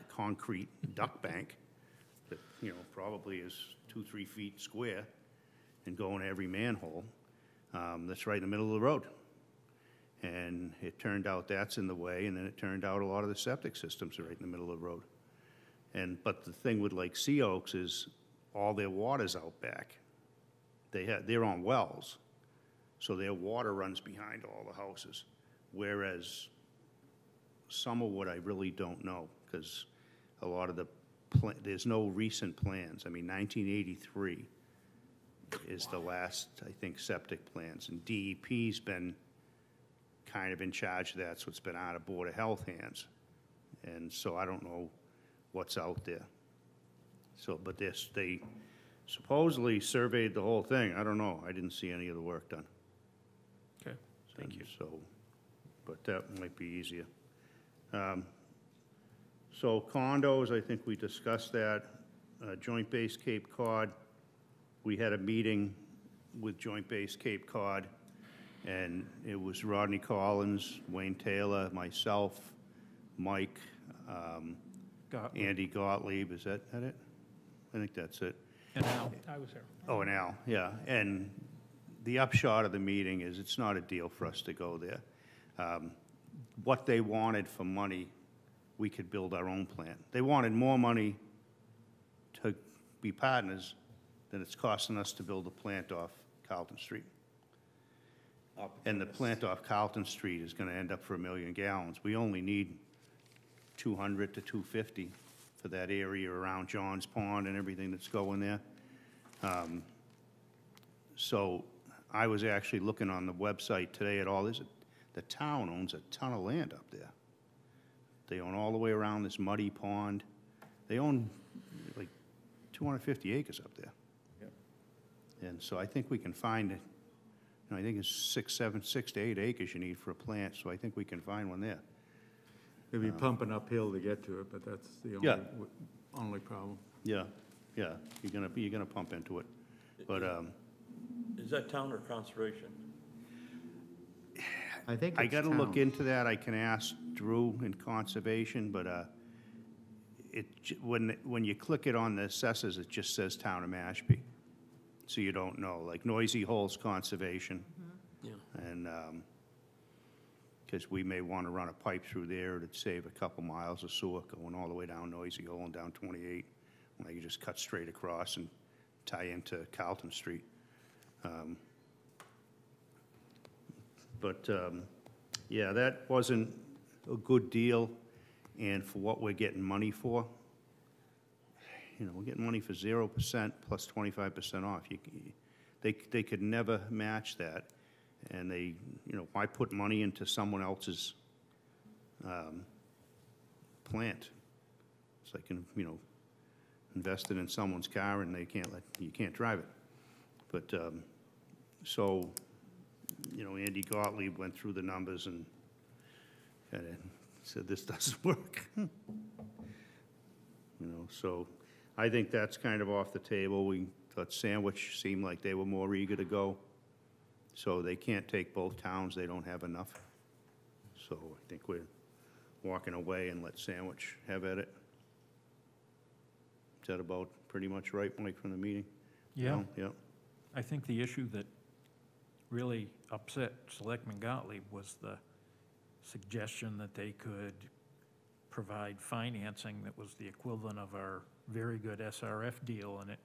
S6: concrete duct bank that, probably is 2-3 feet square and going to every manhole, that's right in the middle of the road. And it turned out that's in the way, and then it turned out a lot of the septic systems are right in the middle of the road. But the thing with like Sea Oaks is all their water's out back. They're on wells, so their water runs behind all the houses. Whereas Summerwood, I really don't know, because a lot of there's no recent plans. I mean, 1983 is the last, I think, septic plans, and DEP's been kind of in charge of that, so it's been out of Board of Health hands. And so I don't know what's out there. So, but they supposedly surveyed the whole thing. I don't know. I didn't see any of the work done.
S4: Okay, thank you.
S6: So, but that might be easier. So condos, I think we discussed that. Joint Base Cape Cod, we had a meeting with Joint Base Cape Cod, and it was Rodney Collins, Wayne Taylor, myself, Mike, Andy Gottlieb. Is that it? I think that's it.
S1: And Al,
S4: I was there.
S6: Oh, and Al, yeah. And the upshot of the meeting is it's not a deal for us to go there. What they wanted for money, we could build our own plant. They wanted more money to be partners than it's costing us to build a plant off Carlton Street. And the plant off Carlton Street is going to end up for 1 million gallons. We only need 200 to 250 for that area around John's Pond and everything that's going there. So I was actually looking on the website today at all this. The town owns a ton of land up there. They own all the way around this muddy pond. They own like 250 acres up there.
S3: Yep.
S6: And so I think we can find it. I think it's 6 to 8 acres you need for a plant, so I think we can find one there.
S3: It'd be pumping uphill to get to it, but that's the
S6: Yeah.
S3: only problem.
S6: Yeah, you're gonna pump into it, but
S7: Is that town or conservation?
S3: I think
S6: I
S3: it's
S6: gotta look
S3: town.
S6: into that. I can ask Drew in conservation, but when you click it on the assessors, it just says Town of Mashpee, so you don't know. Like Noisy Hole's conservation,
S7: Yeah.
S6: and because we may want to run a pipe through there to save a couple miles of sewer going all the way down Noisy Hole and down 28. When I could just cut straight across and tie into Carlton Street. Yeah, that wasn't a good deal, and for what we're getting money for, we're getting money for 0% plus 25% off. They could never match that, and why put money into someone else's plant? It's like, invested in someone's car and you can't drive it. But, so, Andy Gottlieb went through the numbers and kind of said, this doesn't work. So I think that's kind of off the table. We thought Sandwich seemed like they were more eager to go. So they can't take both towns. They don't have enough. So I think we're walking away and let Sandwich have at it. Is that about pretty much right, Mike, from the meeting?
S1: yeah,
S6: No? Yeah.
S1: I think the issue that really upset Selectman Gottlieb was the suggestion that they could provide financing that was the equivalent of our very good SRF deal, and it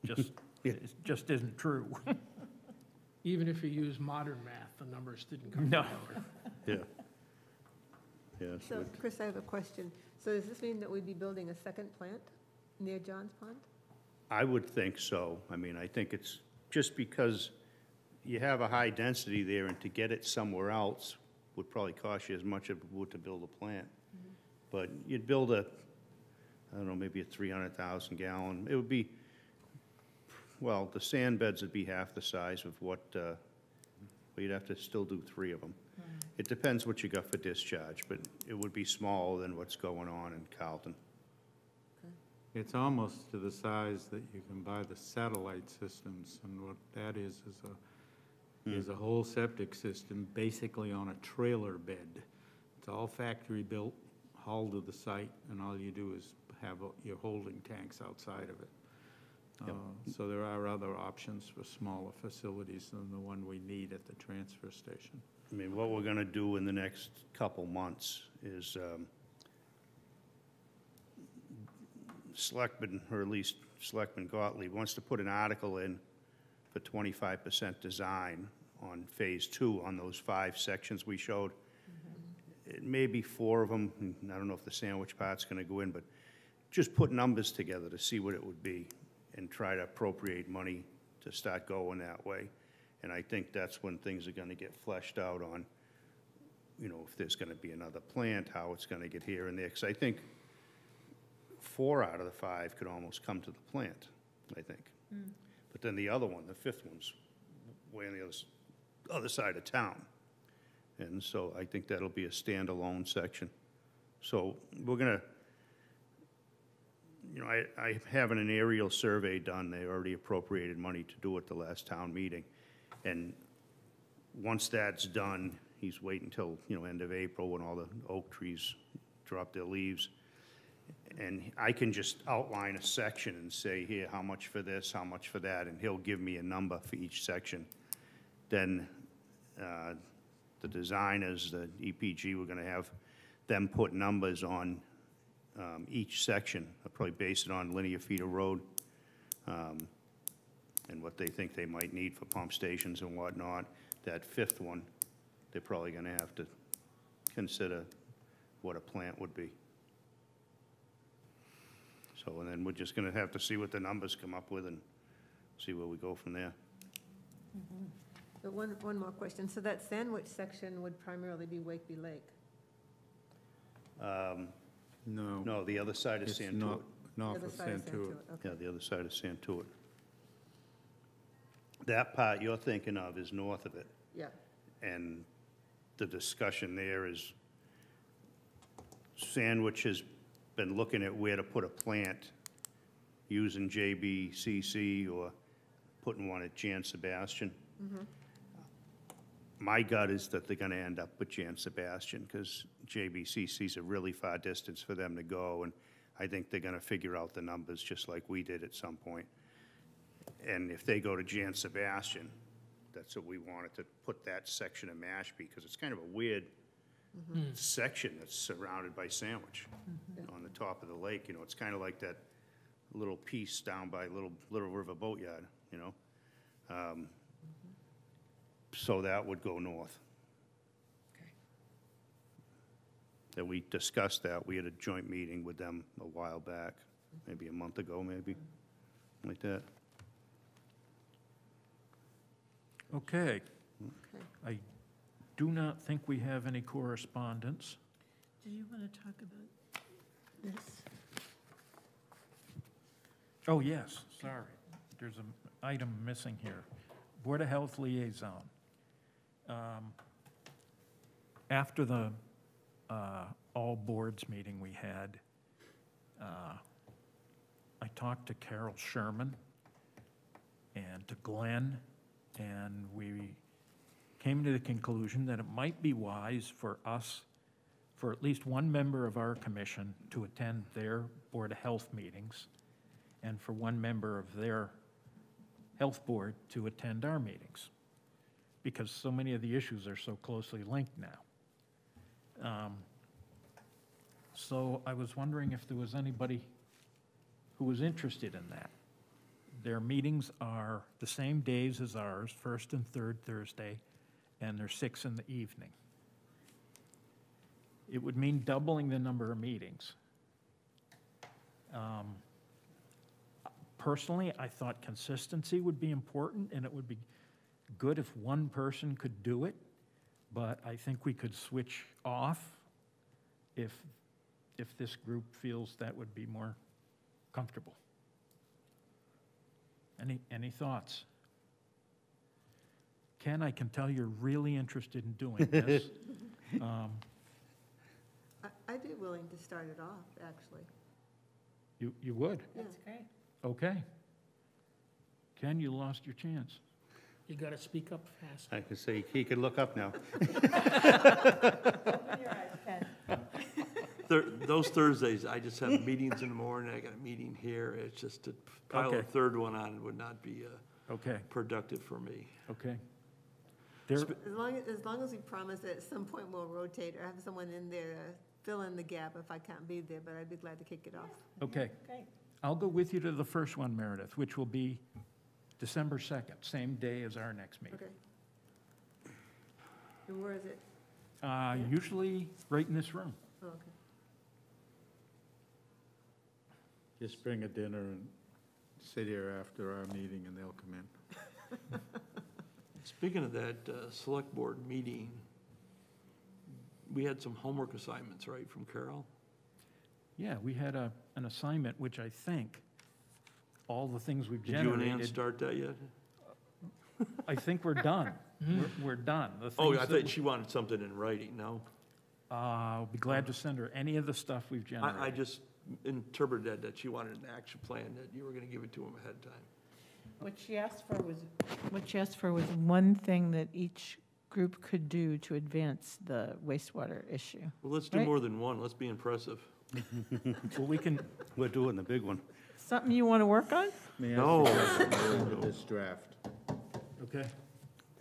S1: just, it just isn't true.
S4: Even if you use modern math, the numbers didn't come
S1: No.
S4: together.
S6: Yeah. Yes.
S5: So, Chris, I have a question. So does this mean that we'd be building a second plant near John's Pond?
S6: I would think so. I mean, I think it's just because you have a high density there, and to get it somewhere else would probably cost you as much as it would to build a plant. But you'd build a, I don't know, maybe a 300,000 gallon. It would be, well, the sand beds would be half the size of what, well, you'd have to still do 3 of them. It depends what you got for discharge, but it would be smaller than what's going on in Carlton.
S3: It's almost to the size that you can buy the satellite systems, and what that is a whole septic system basically on a trailer bed. It's all factory built, hauled to the site, and all you do is have your holding tanks outside of it.
S6: Yep.
S3: So there are other options for smaller facilities than the one we need at the transfer station.
S6: I mean, what we're gonna do in the next couple months is, Selectman, or at least Selectman Gottlieb, wants to put an article in for 25% design on Phase 2 on those 5 sections we showed. It may be 4 of them, and I don't know if the sandwich part's gonna go in, but just put numbers together to see what it would be and try to appropriate money to start going that way. And I think that's when things are gonna get fleshed out on, you know, if there's gonna be another plant, how it's gonna get here and there. Because I think 4 out of the 5 could almost come to the plant, I think. But then the other one, the 5th one's way on the other side of town. And so I think that'll be a standalone section. So we're gonna, you know, I having an aerial survey done. They already appropriated money to do it the last town meeting. And once that's done, he's waiting until, you know, end of April when all the oak trees drop their leaves. And I can just outline a section and say, here, how much for this, how much for that, and he'll give me a number for each section. Then the designers, the EPG, we're gonna have them put numbers on each section. I'll probably base it on linear feet of road, and what they think they might need for pump stations and whatnot. That 5th one, they're probably gonna have to consider what a plant would be. So, and then we're just gonna have to see what the numbers come up with and see where we go from there.
S5: But one more question. So that sandwich section would primarily be Wakeby Lake?
S3: No.
S6: No, the other side of
S3: It's
S6: Santuit.
S3: not north
S5: The
S3: of
S5: other side of
S3: Santuit.
S5: Okay.
S6: Yeah, the other side of Santuit. That part you're thinking of is north of it,
S5: Yeah,
S6: and the discussion there is Sandwich has been looking at where to put a plant using JBCC or putting one at Jan Sebastian. My gut is that they're gonna end up with Jan Sebastian, because JBCC's a really far distance for them to go, and I think they're gonna figure out the numbers just like we did at some point. And if they go to Jan Sebastian, that's what we wanted, to put that section of Mashpee, because it's kind of a weird section that's surrounded by Sandwich on the top of the lake. You know, it's kind of like that little piece down by Little River Boatyard, you know? So that would go north. That we discussed that. We had a joint meeting with them a while back, maybe a month ago, maybe, like that.
S1: Okay.
S5: okay.
S1: I do not think we have any correspondence.
S8: Do you want to talk about this?
S1: Oh, yes, sorry. There's an item missing here. Board of Health Liaison. After the all boards meeting we had, I talked to Carol Sherman and to Glenn, and we came to the conclusion that it might be wise for us, for at least one member of our commission to attend their Board of Health meetings, and for one member of their health board to attend our meetings, because so many of the issues are so closely linked now. So I was wondering if there was anybody who was interested in that. Their meetings are the same days as ours, first and third Thursday, and they're 6 in the evening. It would mean doubling the number of meetings. Personally, I thought consistency would be important, and it would be good if one person could do it, but I think we could switch off if this group feels that would be more comfortable. Any thoughts? Ken, I can tell you're really interested in doing this.
S5: I'd be willing to start it off, actually.
S1: You would?
S8: That's great.
S1: Okay. Ken, you lost your chance.
S4: You got to speak up fast.
S6: I could say, he could look up now.
S8: Open your eyes, Ken.
S7: Those Thursdays, I just have meetings in the morning, I got a meeting here, it's just to pile a
S1: Okay.
S7: third one on would not be
S1: Okay,
S7: productive for me.
S1: okay. There,
S5: As long as we promise that at some point we'll rotate or have someone in there to fill in the gap if I can't be there, but I'd be glad to kick it off.
S1: okay.
S8: Great.
S1: I'll go with you to the first one, Meredith, which will be December 2nd, same day as our next meeting.
S5: Okay. And where is it?
S1: Usually right in this room.
S5: Oh, okay.
S3: Just bring a dinner and sit here after our meeting and they'll come in.
S7: Speaking of that select board meeting, we had some homework assignments, right, from Carol?
S1: Yeah, we had an assignment, which I think all the things we've
S7: Did you and Ann
S1: generated,
S7: start that yet?
S1: I think we're done. We're done. The
S7: Oh,
S1: things
S7: I
S1: that
S7: thought she wanted something in writing, no?
S1: I'll be glad to send her any of the stuff we've generated.
S7: I just interpreted that she wanted an action plan, that you were gonna give it to them ahead of time.
S8: What she asked for was one thing that each group could do to advance the wastewater issue.
S7: Well, let's do
S8: Right.
S7: more than one, let's be impressive.
S1: Well, we can,
S6: We're doing the big one.
S8: Something you want to work on?
S3: May I
S7: No.
S3: suggest we go into this draft?
S1: okay.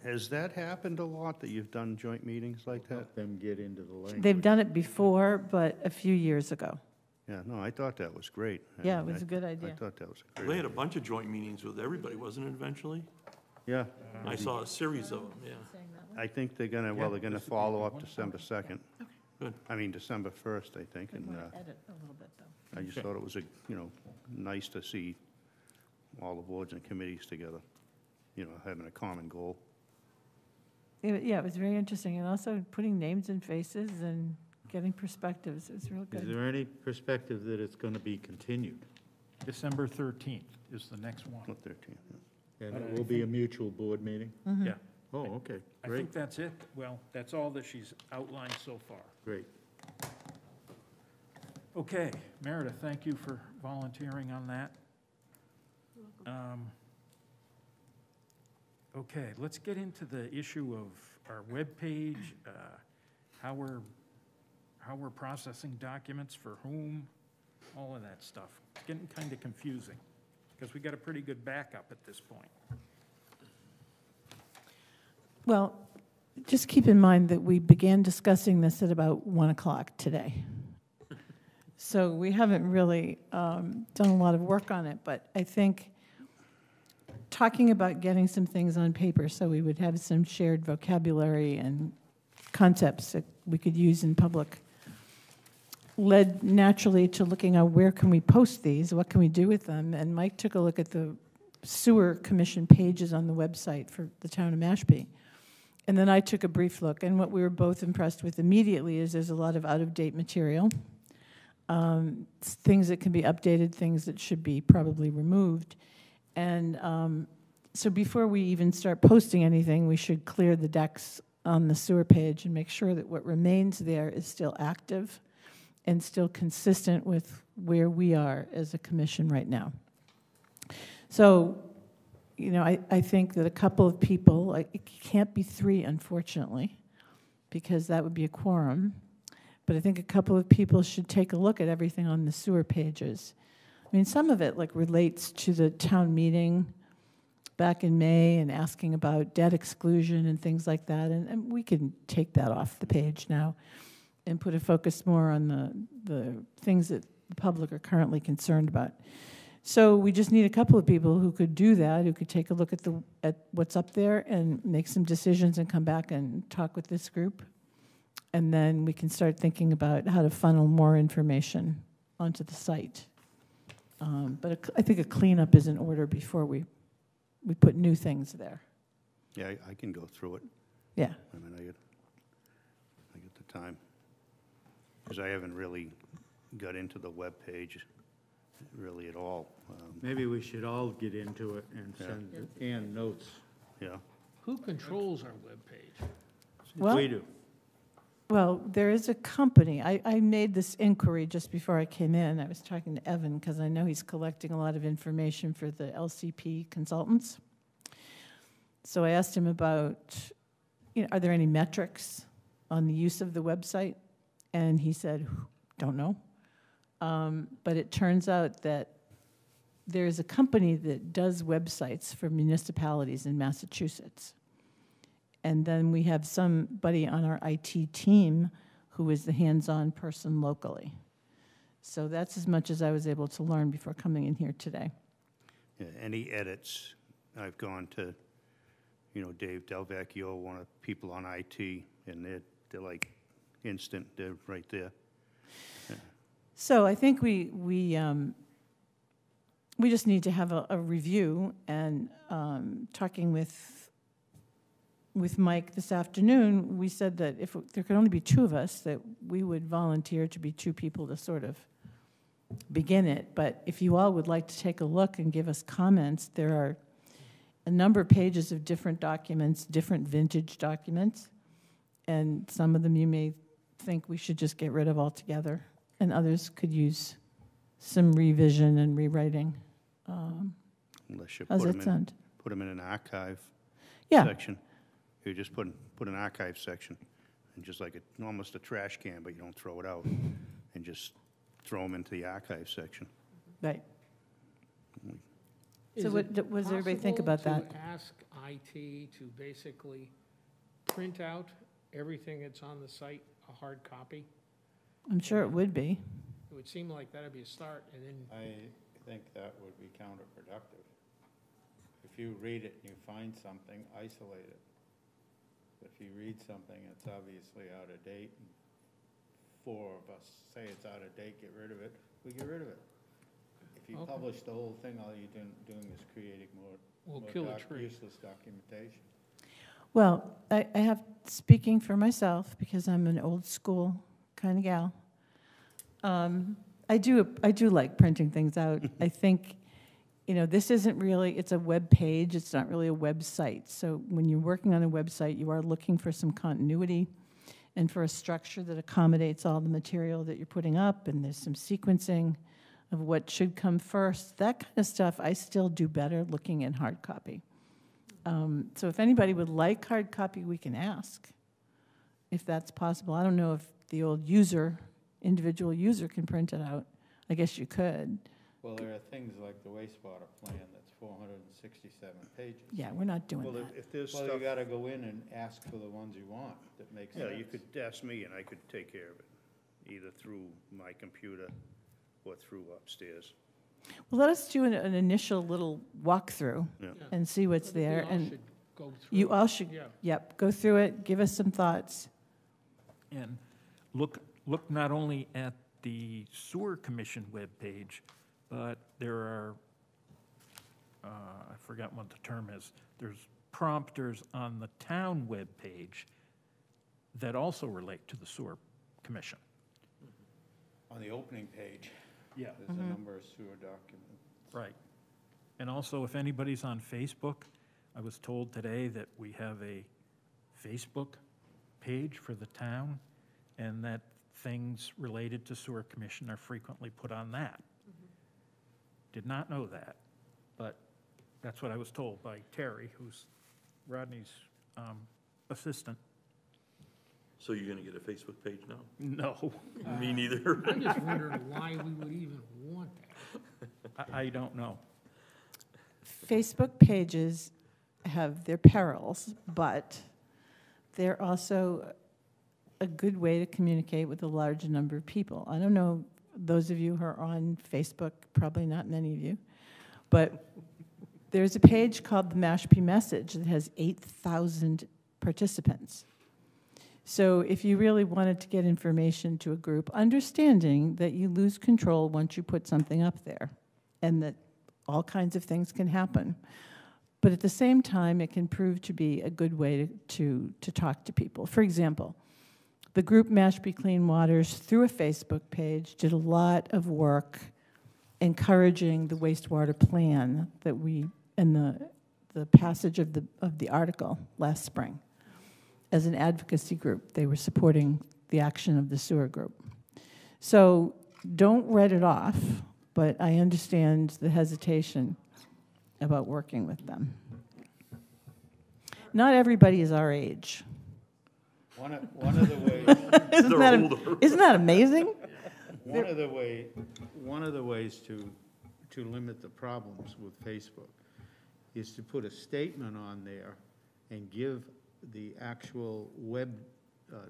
S6: Has that happened a lot, that you've done joint meetings like that?
S3: Help them get into the language.
S8: They've done it before, but a few years ago.
S6: Yeah, no, I thought that was great.
S8: Yeah, it was a good
S6: I
S8: idea.
S6: thought that was a
S7: They
S6: great
S7: had a
S6: idea.
S7: bunch of joint meetings with everybody, wasn't it, eventually?
S6: Yeah,
S7: I saw a series of them, yeah.
S6: I think they're gonna, well, they're gonna follow up December 2nd.
S7: Good.
S6: I mean, December 1st, I think,
S8: Might
S6: and
S8: want to edit a little bit, though.
S6: I just thought it was, nice to see all the boards and committees together, having a common goal.
S8: Yeah, it was very interesting, and also putting names and faces and getting perspectives. It was real
S3: Is
S8: good.
S3: there any perspective that it's going to be continued?
S1: December 13th is the next one.
S6: Not 13, yeah.
S3: And it will be a mutual board meeting?
S8: Mhm.
S1: Yeah.
S3: Oh, okay,
S1: I
S3: great,
S1: think that's it. Well, that's all that she's outlined so far.
S3: great.
S1: Okay, Meredith, thank you for volunteering on that. Okay, let's get into the issue of our webpage, how we're processing documents for whom, all of that stuff. It's getting kind of confusing, because we got a pretty good backup at this point.
S8: Well, just keep in mind that we began discussing this at about 1 o'clock today. So we haven't really done a lot of work on it, but I think talking about getting some things on paper so we would have some shared vocabulary and concepts that we could use in public led naturally to looking at where can we post these, what can we do with them, and Mike took a look at the sewer commission pages on the website for the town of Mashpee. And then I took a brief look, and what we were both impressed with immediately is there's a lot of out-of-date material, things that can be updated, things that should be probably removed. And so before we even start posting anything, we should clear the decks on the sewer page and make sure that what remains there is still active and still consistent with where we are as a commission right now. So, I think that a couple of people, it can't be 3, unfortunately, because that would be a quorum. But I think a couple of people should take a look at everything on the sewer pages. I mean, some of it relates to the town meeting back in May and asking about debt exclusion and things like that, and we can take that off the page now. and put a focus more on the things that the public are currently concerned about. So we just need a couple of people who could do that, who could take a look at what's up there and make some decisions and come back and talk with this group. And then we can start thinking about how to funnel more information onto the site. But I think a cleanup is in order before we put new things there.
S6: Yeah, I can go through it.
S8: Yeah.
S6: I mean, I get the time. Because I haven't really got into the webpage really at all.
S3: Maybe we should all get into it and
S6: Yeah.
S3: send Ann notes.
S6: Yeah.
S4: Who controls our webpage?
S8: Well,
S3: We do.
S8: Well, there is a company. I made this inquiry just before I came in. I was talking to Evan because I know he's collecting a lot of information for the LCP consultants. So I asked him about, are there any metrics on the use of the website? And he said, don't know. But it turns out that there's a company that does websites for municipalities in Massachusetts. And then we have somebody on our IT team who is the hands-on person locally. So that's as much as I was able to learn before coming in here today.
S6: Yeah, any edits, I've gone to, Dave Delvecchio, one of the people on IT, and they're like instant, they're right there. Yeah.
S8: So I think we just need to have a review, and talking with Mike this afternoon, we said that if there could only be two of us, that we would volunteer to be two people to sort of begin it. But if you all would like to take a look and give us comments, there are a number of pages of different documents, different vintage documents, and some of them you may think we should just get rid of altogether, and others could use some revision and rewriting.
S6: Unless you
S8: How's
S6: put
S8: that sound?
S6: them in an archive
S8: Yeah.
S6: section. You just put an archive section, and just like almost a trash can, but you don't throw it out, and just throw them into the archive section.
S8: Right.
S4: Is
S8: So what
S4: it
S8: does everybody think about
S4: possible
S8: that?
S4: to ask IT to basically print out everything that's on the site, a hard copy?
S8: I'm sure it would be.
S4: It would seem like that'd be a start, and then,
S3: I think that would be counterproductive. If you read it and you find something, isolate it. If you read something that's obviously out of date, and four of us say it's out of date, get rid of it, we get rid of it. If you
S4: Okay.
S3: publish the whole thing, all you're doing is creating
S4: we'll
S3: more
S4: kill a tree.
S3: useless documentation.
S8: Well, I have, speaking for myself, because I'm an old school kind of gal, I do like printing things out. I think, this isn't really, it's a web page, it's not really a website. So when you're working on a website, you are looking for some continuity and for a structure that accommodates all the material that you're putting up, and there's some sequencing of what should come first. That kind of stuff I still do better looking at hard copy. So if anybody would like hard copy, we can ask if that's possible. I don't know if the old individual user can print it out. I guess you could.
S3: Well, there are things like the wastewater plan that's 467 pages.
S8: Yeah, we're not doing
S6: Well,
S8: that.
S6: if there's
S3: Well,
S6: stuff,
S3: you gotta go in and ask for the ones you want that make sense.
S6: yeah, you could ask me, and I could take care of it, either through my computer or through upstairs.
S8: Well, let us do an initial little walkthrough
S6: Yeah.
S4: Yeah.
S8: and see what's
S4: I think we
S8: there.
S4: all
S8: And
S4: should go through
S8: you
S4: it.
S8: all should,
S4: Yeah.
S8: yep, go through it, give us some thoughts.
S1: And look not only at the Sewer Commission webpage, but there are, I forgot what the term is, there's prompters on the town webpage that also relate to the Sewer Commission.
S3: On the opening page,
S1: Yeah.
S3: there's a number of sewer documents.
S1: Right. And also, if anybody's on Facebook, I was told today that we have a Facebook page for the town, and that things related to Sewer Commission are frequently put on that. Did not know that, but that's what I was told by Terry, who's Rodney's assistant.
S7: So you're gonna get a Facebook page now?
S1: No,
S7: Me neither.
S4: I'm just wondering why we would even want that.
S1: I don't know.
S8: Facebook pages have their perils, but they're also
S2: a good way to communicate with a large number of people. I don't know, those of you who are on Facebook, probably not many of you, but there's a page called the Mashpee Message that has 8,000 participants. So if you really wanted to get information to a group, understanding that you lose control once you put something up there, and that all kinds of things can happen. But at the same time, it can prove to be a good way to talk to people. For example, the group Mashpee Clean Waters, through a Facebook page, did a lot of work encouraging the wastewater plan that we, and the passage of the article last spring. As an advocacy group, they were supporting the action of the sewer group. So don't write it off, but I understand the hesitation about working with them. Not everybody is our age.
S3: One of the ways,
S2: Isn't that amazing?
S3: one of the ways to limit the problems with Facebook is to put a statement on there and give the actual web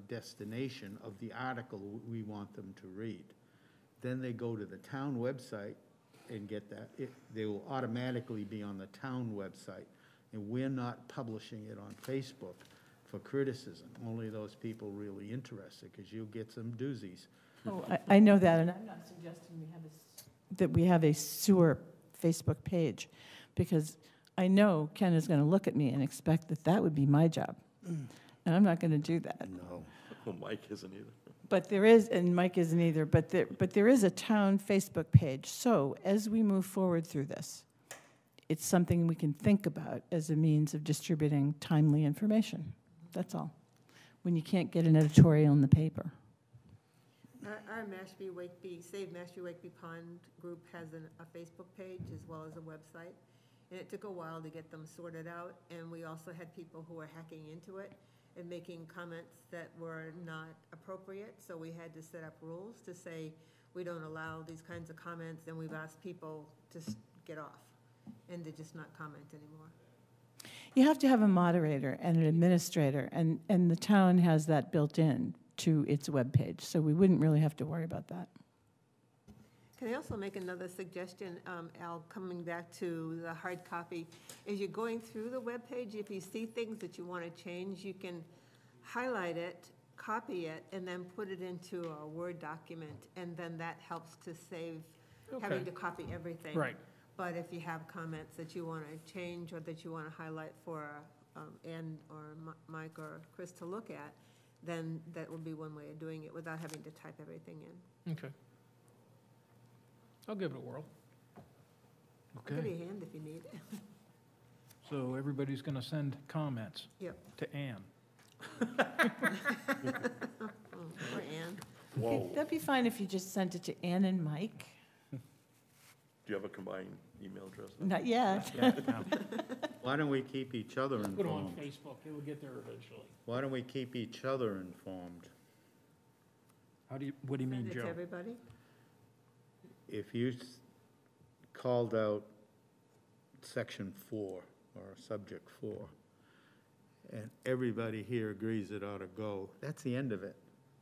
S3: destination of the article we want them to read. Then they go to the town website and get that. They will automatically be on the town website, and we're not publishing it on Facebook for criticism. Only those people really interested, because you'll get some doozies.
S2: Oh, I know that, and I'm not suggesting that we have a sewer Facebook page, because I know Ken is going to look at me and expect that would be my job, and I'm not going to do that.
S6: No.
S7: Well, Mike isn't either.
S2: But there is, and Mike isn't either, but there is a town Facebook page. So as we move forward through this, it's something we can think about as a means of distributing timely information. That's all. When you can't get an editorial in the paper.
S5: Our Mashpee Wakeby, Save Mashpee Wakeby Pond group has a Facebook page as well as a website. And it took a while to get them sorted out, and we also had people who were hacking into it and making comments that were not appropriate, so we had to set up rules to say we don't allow these kinds of comments, and we've asked people to get off and to just not comment anymore.
S2: You have to have a moderator and an administrator, and the town has that built in to its webpage, so we wouldn't really have to worry about that.
S5: Can I also make another suggestion, Al, coming back to the hard copy? As you're going through the webpage, if you see things that you want to change, you can highlight it, copy it, and then put it into a Word document, and then that helps to save having to copy everything.
S4: Right.
S5: But if you have comments that you want to change or that you want to highlight for Ann or Mike or Chris to look at, then that would be one way of doing it without having to type everything in.
S4: Okay. I'll give it a whirl.
S5: I'll give you
S1: Okay,
S5: a hand if you need it.
S1: so everybody's going to send comments
S5: Yep.
S1: to Ann.
S5: Or Ann.
S7: Whoa.
S2: That'd be fine if you just sent it to Ann and Mike.
S7: Do you have a combined email address?
S2: Not yet.
S3: Why don't we keep each other
S4: Put it on
S3: informed?
S4: Facebook, it will get there eventually.
S3: Why don't we keep each other informed?
S1: What do you mean,
S5: Send it to
S1: Joe?
S5: everybody?
S3: If you called out section 4 or subject 4, and everybody here agrees it ought to go, that's the end of it.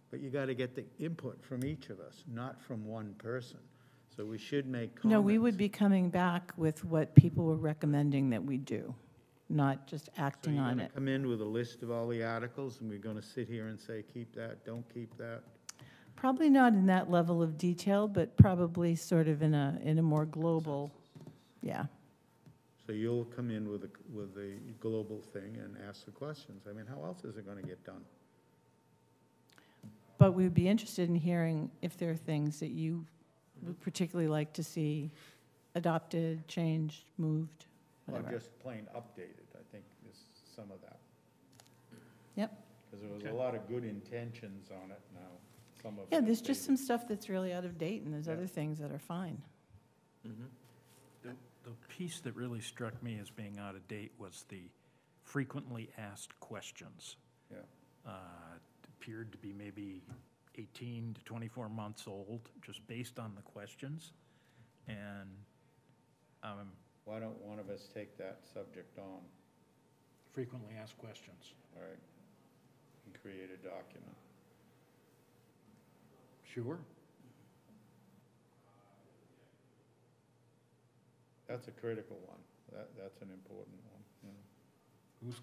S3: But you got to get the input from each of us, not from one person. So we should make comments.
S2: No, we would be coming back with what people were recommending that we do, not just acting on it.
S3: Come in with a list of all the articles, and we're going to sit here and say, keep that, don't keep that.
S2: Probably not in that level of detail, but probably sort of in a more global, yeah.
S3: So you'll come in with the global thing and ask the questions. I mean, how else is it going to get done?
S2: But we would be interested in hearing if there are things that you would particularly like to see adopted, changed, moved,
S3: Or
S2: whatever.
S3: just plain updated, I think is some of that.
S2: Yep.
S3: Because there was a lot of good intentions on it now. Some of
S2: Yeah,
S3: it
S2: there's just
S3: updated.
S2: some stuff that's really out of date, and there's
S3: Yeah.
S2: other things that are fine.
S1: The piece that really struck me as being out of date was the frequently asked questions.
S3: Yeah.
S1: It appeared to be maybe 18 to 24 months old, just based on the questions. And
S3: Why don't one of us take that subject on,
S1: frequently asked questions.
S3: all right, and create a document?
S1: Sure.
S3: That's a critical one. That's an important one, yeah.
S1: Who's,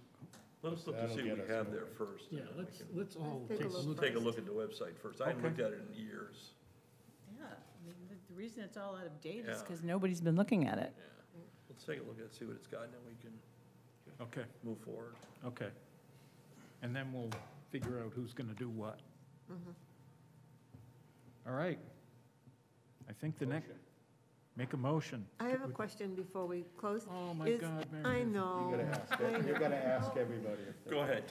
S7: Let's look to
S3: That'll
S7: see
S3: get
S7: what we
S3: us
S7: have
S3: moving.
S7: there first.
S4: Yeah,
S7: and then we can
S4: let's all
S5: Take a
S4: take a
S5: look.
S4: look.
S7: Take a look at the website first. I haven't looked at it in years.
S2: Yeah, I mean, the reason it's all out of date is
S7: Yeah.
S2: because nobody's been looking at it.
S7: Yeah. Let's take a look at it, see what it's got, and then we can
S1: okay,
S7: move forward.
S1: okay. And then we'll figure out who's gonna do what.
S5: Mhm.
S1: All right. I think the next,
S3: Motion.
S1: make a motion.
S5: I have a question before we close.
S1: Oh, my
S5: Is-
S1: God, Mary
S5: I
S1: Beth.
S5: know.
S3: You gotta ask, you gotta ask everybody if they.
S7: Go ahead, take